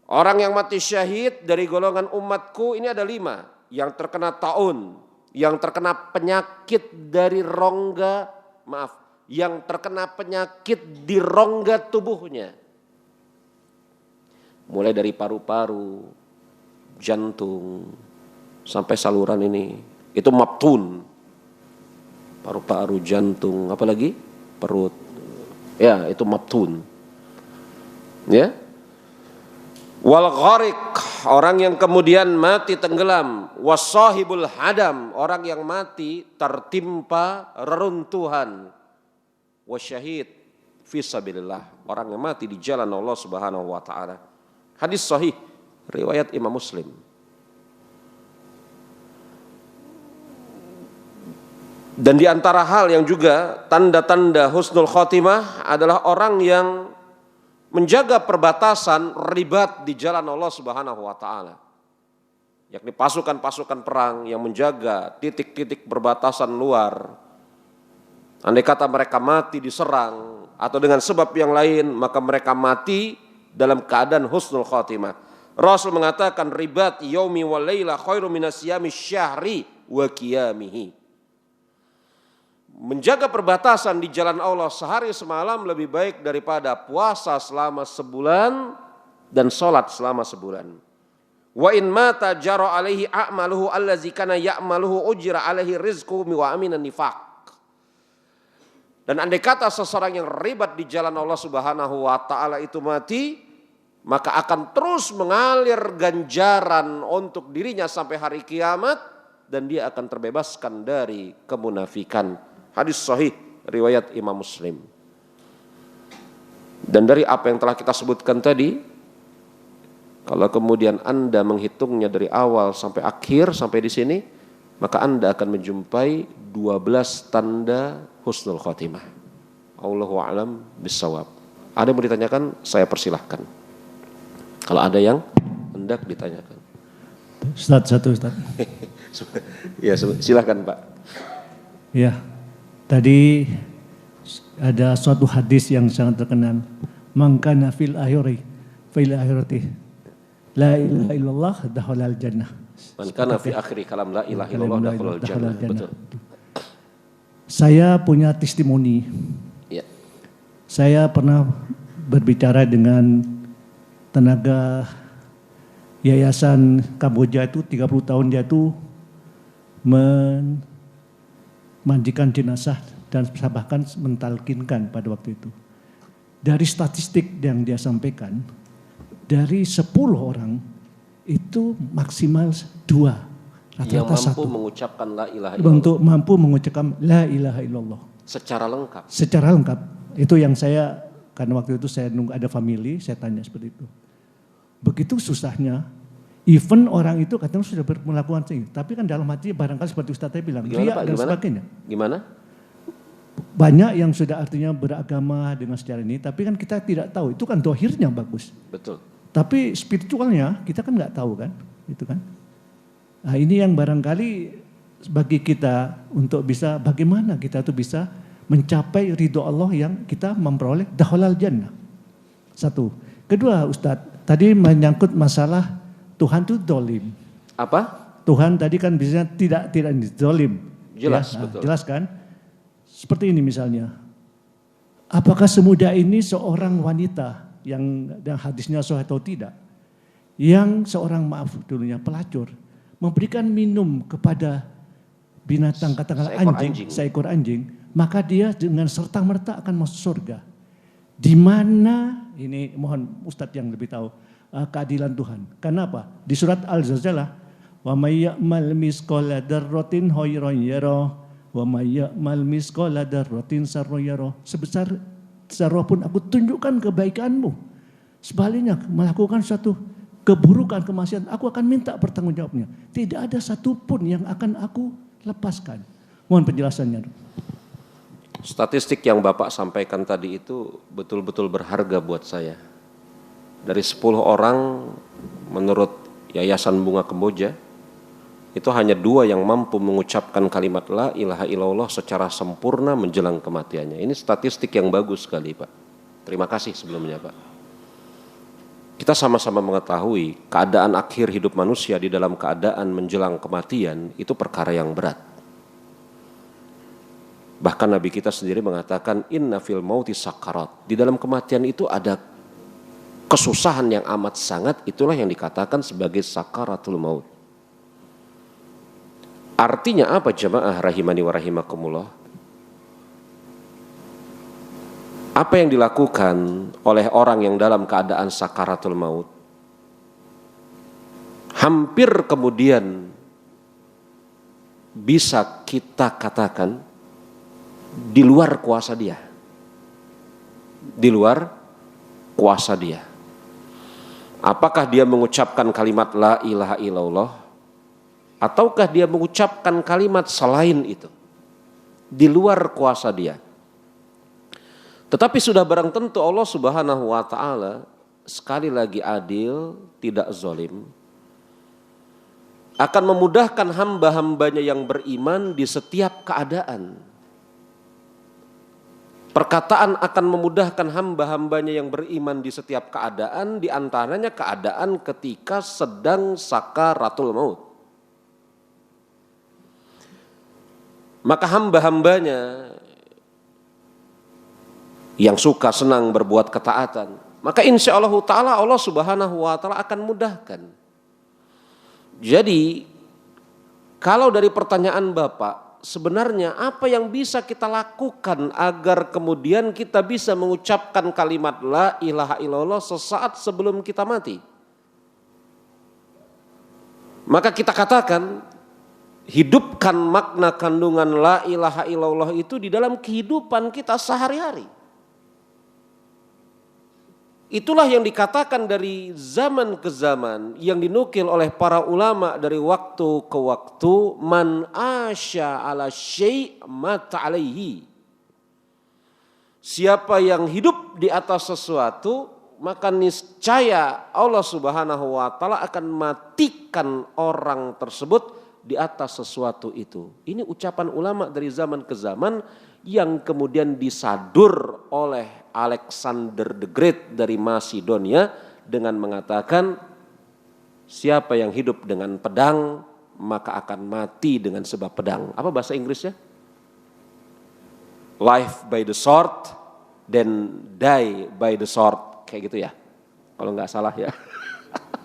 Orang yang mati syahid dari golongan umatku ini ada 5. Yang terkena taun, yang terkena penyakit dari rongga, yang terkena penyakit di rongga tubuhnya. Mulai dari paru-paru, jantung, sampai saluran ini. Itu mabtun. Paru-paru, jantung, apalagi perut. Ya, itu mabtun. Ya. Wal gharik, orang yang kemudian mati tenggelam. Wasahibul hadam, orang yang mati tertimpa reruntuhan. Wasyahid fisabilillah, orang yang mati di jalan Allah Subhanahu wa taala. Hadis sahih riwayat Imam Muslim. Dan di antara hal yang juga tanda-tanda husnul khotimah adalah orang yang menjaga perbatasan ribat di jalan Allah Subhanahu wa taala. Yakni pasukan-pasukan perang yang menjaga titik-titik perbatasan luar. Andai kata mereka mati diserang atau dengan sebab yang lain, maka mereka mati dalam keadaan husnul khotimah. Rasul mengatakan ribat yaumi wal laila khairu minas siyami syahri wa qiyamihi. Menjaga perbatasan di jalan Allah sehari semalam lebih baik daripada puasa selama sebulan dan sholat selama sebulan. Wa in mata jara alaihi a'maluhu allazi kana ya'maluhu ujira alaihi rizquhu wa aminan nifaq. Dan andai kata seseorang yang ribat di jalan Allah Subhanahu wa taala itu mati, maka akan terus mengalir ganjaran untuk dirinya sampai hari kiamat dan dia akan terbebaskan dari kemunafikan. Hadis sahih riwayat Imam Muslim. Dan dari apa yang telah kita sebutkan tadi, kalau kemudian Anda menghitungnya dari awal sampai akhir sampai di sini, maka Anda akan menjumpai 12 tanda husnul khotimah. Allahu a'lam bissawab. Ada yang mau ditanyakan, saya persilahkan. Kalau ada yang hendak ditanyakan. Ustaz, satu Ustaz. Ya, silahkan Pak. Ya. Tadi ada suatu hadis yang sangat terkenal. Man kana fil akhirati la ilaha illallah dakhalal jannah. Man kana fi akhiri kalam la ilaha illallah dakhalal jannah. Betul. Saya punya testimoni. Ya. Saya pernah berbicara dengan tenaga yayasan Kamboja itu 30 tahun dia itu mandikan jenazah dan bahkan mentalkinkan pada waktu itu. Dari statistik yang dia sampaikan, dari 10 orang itu maksimal 2, yang rata-rata mampu 1. mengucapkan la ilaha illallah. Untuk mampu mengucapkan la ilaha illallah. Secara lengkap. Secara lengkap. Itu yang saya, karena waktu itu saya nunggu ada family, saya tanya seperti itu. Begitu susahnya, even orang itu katanya sudah melakukan ini, tapi kan dalam hati barangkali seperti Ustaz tadi bilang, riya dan sebagainya. Gimana? Banyak yang sudah artinya beragama dengan secara ini, tapi kan kita tidak tahu. Itu kan dohirnya bagus. Betul. Tapi spiritualnya kita kan nggak tahu kan, itu kan. Nah ini yang barangkali bagi kita untuk bisa bagaimana kita tuh bisa mencapai ridho Allah yang kita memperoleh dakhalal jannah. Satu. Kedua Ustadz, tadi menyangkut masalah Tuhan itu dolim. Apa? Tuhan tadi kan biasanya tidak dolim. Jelas, ya, betul. Jelas kan? Seperti ini misalnya. Apakah semudah ini seorang wanita yang hadisnya sahih atau tidak, yang seorang pelacur memberikan minum kepada binatang katakanlah seekor anjing, maka dia dengan serta-merta akan masuk surga. Di mana ini mohon Ustadz yang lebih tahu keadilan Tuhan. Kenapa? Di surat Al-Zalzalah, wa may ya'mal misqala dzarratin khairan yarah wa may ya'mal misqala dzarratin syarran yarah. Sebesar zarah pun aku tunjukkan kebaikanmu. Sebaliknya melakukan suatu keburukan, kemaksiatan, aku akan minta pertanggungjawabnya. Tidak ada satupun yang akan aku lepaskan. Mohon penjelasannya. Statistik yang Bapak sampaikan tadi itu betul-betul berharga buat saya. Dari 10 orang menurut Yayasan Bunga Kemboja, itu hanya 2 yang mampu mengucapkan kalimat la ilaha illallah secara sempurna menjelang kematiannya. Ini statistik yang bagus sekali, Pak. Terima kasih sebelumnya, Pak. Kita sama-sama mengetahui keadaan akhir hidup manusia di dalam keadaan menjelang kematian itu perkara yang berat. Bahkan Nabi kita sendiri mengatakan inna fil mauti sakarat. Di dalam kematian itu ada kesusahan yang amat sangat, itulah yang dikatakan sebagai sakaratul maut. Artinya apa jamaah rahimani wa rahimakumullah? Apa yang dilakukan oleh orang yang dalam keadaan sakaratul maut hampir kemudian bisa kita katakan di luar kuasa dia. Di luar kuasa dia. Apakah dia mengucapkan kalimat la ilaha illallah ataukah dia mengucapkan kalimat selain itu? Di luar kuasa dia. Tetapi sudah barang tentu Allah Subhanahu wa taala sekali lagi adil, tidak zalim, akan memudahkan hamba-hambanya yang beriman di setiap keadaan. Perkataan akan memudahkan hamba-hambanya yang beriman di setiap keadaan, di antaranya keadaan ketika sedang sakaratul maut. Maka hamba-hambanya yang suka senang berbuat ketaatan, maka insya Allah ta'ala Allah Subhanahu wa ta'ala akan mudahkan. Jadi kalau dari pertanyaan Bapak, sebenarnya apa yang bisa kita lakukan agar kemudian kita bisa mengucapkan kalimat la ilaha illallah sesaat sebelum kita mati? Maka kita katakan, hidupkan makna kandungan la ilaha illallah itu di dalam kehidupan kita sehari-hari. Itulah yang dikatakan dari zaman ke zaman, yang dinukil oleh para ulama dari waktu ke waktu, man asya ala syai' mata alaihi. Siapa yang hidup di atas sesuatu, maka niscaya Allah Subhanahu wa taala akan matikan orang tersebut di atas sesuatu itu. Ini ucapan ulama dari zaman ke zaman yang kemudian disadur oleh Alexander the Great dari Macedonia dengan mengatakan, siapa yang hidup dengan pedang maka akan mati dengan sebab pedang. Apa bahasa Inggrisnya? Life by the sword, then die by the sword. Kayak gitu ya, kalau nggak salah ya.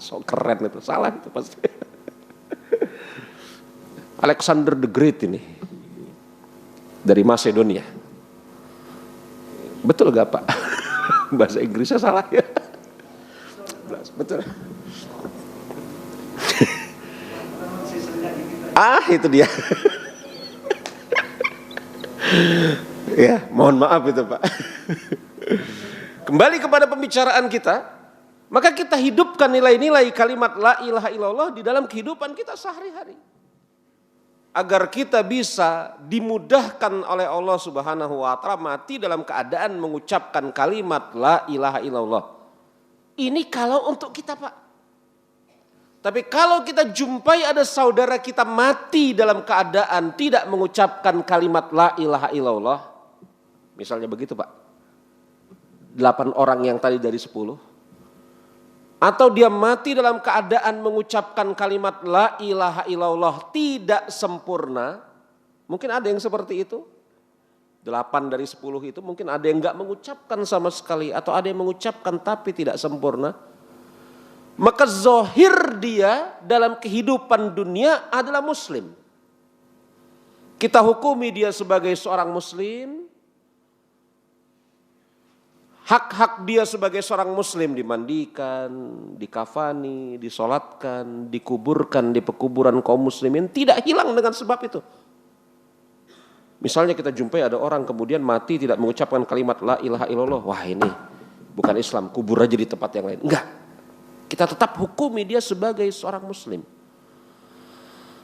So keren itu, salah itu pasti. Alexander the Great ini dari Macedonia. Betul gak Pak? Bahasa Inggrisnya salah ya? Betul. Itu dia. Ya, mohon maaf itu Pak. Kembali kepada pembicaraan kita, maka kita hidupkan nilai-nilai kalimat la ilaha illallah di dalam kehidupan kita sehari-hari. Agar kita bisa dimudahkan oleh Allah Subhanahu wa taala mati dalam keadaan mengucapkan kalimat la ilaha illallah. Ini kalau untuk kita Pak. Tapi kalau kita jumpai ada saudara kita mati dalam keadaan tidak mengucapkan kalimat la ilaha illallah. Misalnya begitu Pak. 8 orang yang tadi dari 10. Atau dia mati dalam keadaan mengucapkan kalimat la ilaha illallah tidak sempurna. Mungkin ada yang seperti itu. 8 dari 10 itu mungkin ada yang gak mengucapkan sama sekali. Atau ada yang mengucapkan tapi tidak sempurna. Maka zahir dia dalam kehidupan dunia adalah muslim. Kita hukumi dia sebagai seorang muslim. Hak-hak dia sebagai seorang muslim dimandikan, dikafani, disolatkan, dikuburkan di pekuburan kaum muslimin tidak hilang dengan sebab itu. Misalnya kita jumpai ada orang kemudian mati tidak mengucapkan kalimat la ilaha illallah. Wah ini bukan Islam, kubur aja di tempat yang lain. Enggak, kita tetap hukumi dia sebagai seorang muslim.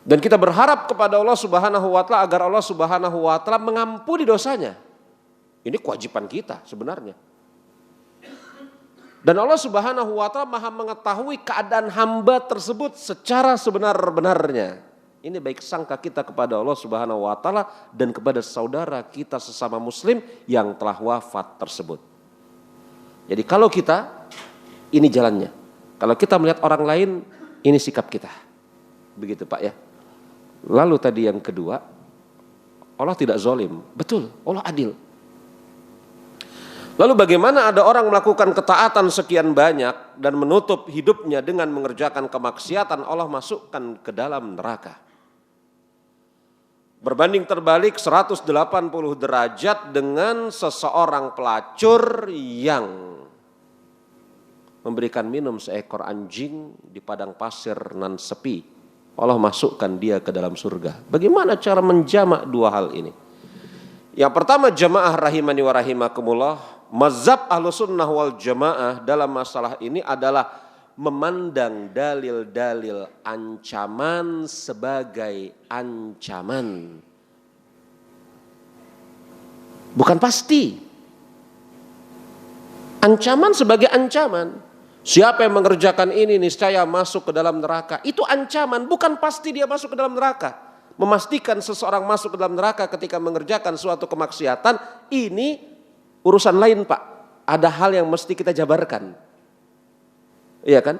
Dan kita berharap kepada Allah Subhanahu wa taala agar Allah Subhanahu wa taala mengampuni dosanya. Ini kewajiban kita sebenarnya. Dan Allah Subhanahu wa taala Maha mengetahui keadaan hamba tersebut secara sebenar-benarnya. Ini baik sangka kita kepada Allah Subhanahu wa taala dan kepada saudara kita sesama muslim yang telah wafat tersebut. Jadi kalau kita, ini jalannya. Kalau kita melihat orang lain, ini sikap kita. Begitu Pak ya. Lalu tadi yang kedua, Allah tidak zalim. Betul, Allah adil. Lalu bagaimana ada orang melakukan ketaatan sekian banyak dan menutup hidupnya dengan mengerjakan kemaksiatan, Allah masukkan ke dalam neraka. Berbanding terbalik 180 derajat dengan seseorang pelacur yang memberikan minum seekor anjing di padang pasir nan sepi. Allah masukkan dia ke dalam surga. Bagaimana cara menjamak dua hal ini? Yang pertama, jamaah rahimani wa rahimakumullah, mazhab Ahlussunnah wal Jamaah dalam masalah ini adalah memandang dalil-dalil ancaman sebagai ancaman. Bukan pasti. Ancaman sebagai ancaman. Siapa yang mengerjakan ini niscaya masuk ke dalam neraka. Itu ancaman, bukan pasti dia masuk ke dalam neraka. Memastikan seseorang masuk ke dalam neraka ketika mengerjakan suatu kemaksiatan, ini urusan lain Pak. Ada hal yang mesti kita jabarkan. Iya kan?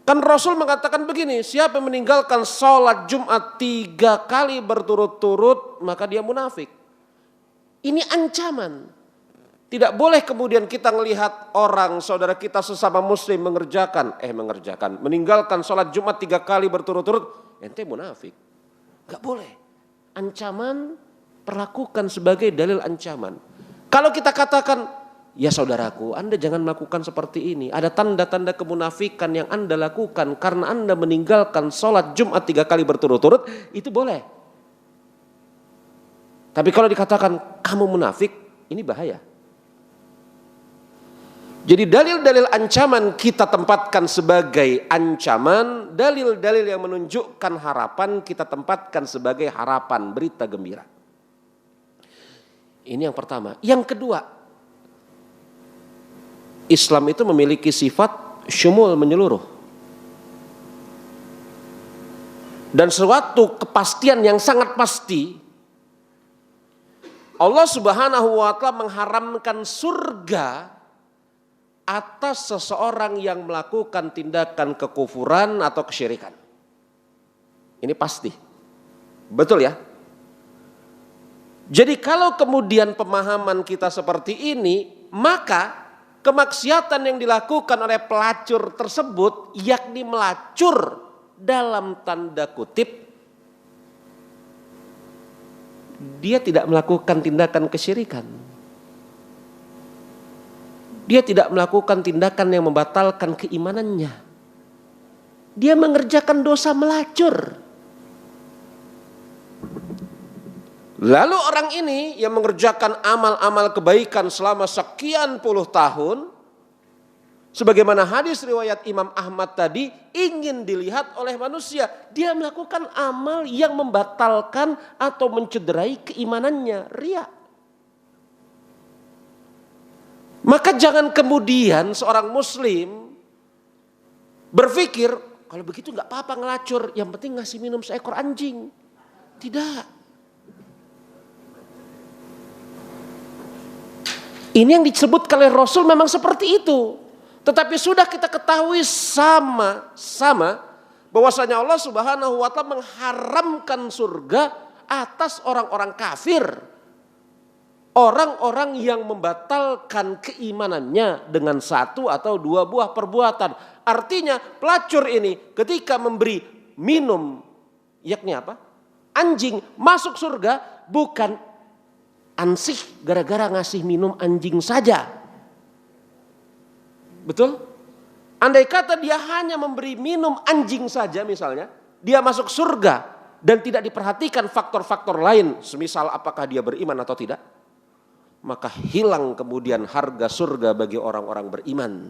Kan Rasul mengatakan begini, siapa yang meninggalkan sholat Jumat 3 kali berturut-turut, maka dia munafik. Ini ancaman. Tidak boleh kemudian kita melihat orang, saudara kita sesama muslim meninggalkan sholat Jumat 3 kali berturut-turut, ente munafik. Gak boleh. Ancaman perlakukan sebagai dalil ancaman. Kalau kita katakan, ya saudaraku, Anda jangan melakukan seperti ini. Ada tanda-tanda kemunafikan yang Anda lakukan karena Anda meninggalkan sholat Jumat 3 kali berturut-turut, itu boleh. Tapi kalau dikatakan kamu munafik, ini bahaya. Jadi dalil-dalil ancaman kita tempatkan sebagai ancaman, dalil-dalil yang menunjukkan harapan kita tempatkan sebagai harapan, berita gembira. Ini yang pertama. Yang kedua, Islam itu memiliki sifat syumul, menyeluruh. Dan suatu kepastian yang sangat pasti, Allah Subhanahu wa taala mengharamkan surga atas seseorang yang melakukan tindakan kekufuran atau kesyirikan. Ini pasti. Betul ya? Jadi kalau kemudian pemahaman kita seperti ini, maka kemaksiatan yang dilakukan oleh pelacur tersebut, yakni melacur dalam tanda kutip, dia tidak melakukan tindakan kesyirikan. Dia tidak melakukan tindakan yang membatalkan keimanannya. Dia mengerjakan dosa melacur. Lalu orang ini yang mengerjakan amal-amal kebaikan selama sekian puluh tahun, sebagaimana hadis riwayat Imam Ahmad tadi, ingin dilihat oleh manusia. Dia melakukan amal yang membatalkan atau mencederai keimanannya, riya. Maka jangan kemudian seorang muslim berpikir, kalau begitu gak apa-apa ngelacur, yang penting ngasih minum seekor anjing. Tidak. Ini yang disebutkan oleh Rasul memang seperti itu. Tetapi sudah kita ketahui sama-sama bahwasanya Allah Subhanahu wa taala mengharamkan surga atas orang-orang kafir. Orang-orang yang membatalkan keimanannya dengan satu atau dua buah perbuatan. Artinya pelacur ini ketika memberi minum, yakni apa? Anjing masuk surga bukan ansih gara-gara ngasih minum anjing saja. Betul? Andai kata dia hanya memberi minum anjing saja misalnya, dia masuk surga dan tidak diperhatikan faktor-faktor lain, semisal apakah dia beriman atau tidak, maka hilang kemudian harga surga bagi orang-orang beriman.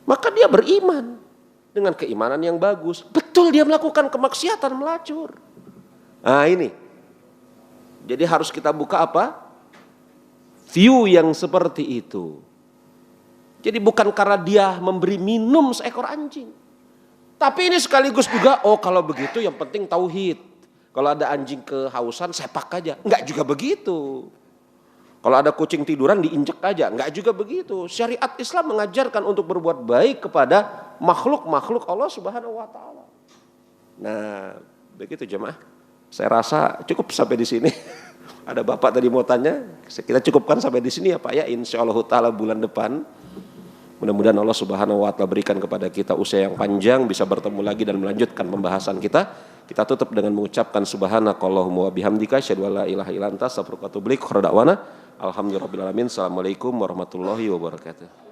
Maka dia beriman dengan keimanan yang bagus. Betul, dia melakukan kemaksiatan, melacur. Nah ini. Jadi harus kita buka apa? view yang seperti itu. Jadi bukan karena dia memberi minum seekor anjing. Tapi ini sekaligus juga, oh kalau begitu yang penting tauhid. Kalau ada anjing kehausan sepak aja. Enggak juga begitu. Kalau ada kucing tiduran diinjek aja. Enggak juga begitu. Syariat Islam mengajarkan untuk berbuat baik kepada makhluk-makhluk Allah Subhanahu wa taala. Nah, begitu jemaah. Saya rasa cukup sampai di sini. Ada Bapak tadi mau tanya, kita cukupkan sampai di sini ya Pak ya. Insyaallah taala bulan depan mudah-mudahan Allah Subhanahu wa taala berikan kepada kita usia yang panjang, bisa bertemu lagi dan melanjutkan pembahasan kita. Kita tutup dengan mengucapkan subhanakallahumma wa bihamdika asyhadu an la ilaha illa anta astaghfiruka wa atubu ilaik. Alhamdulillahirabbil alamin. Assalamualaikum warahmatullahi wabarakatuh.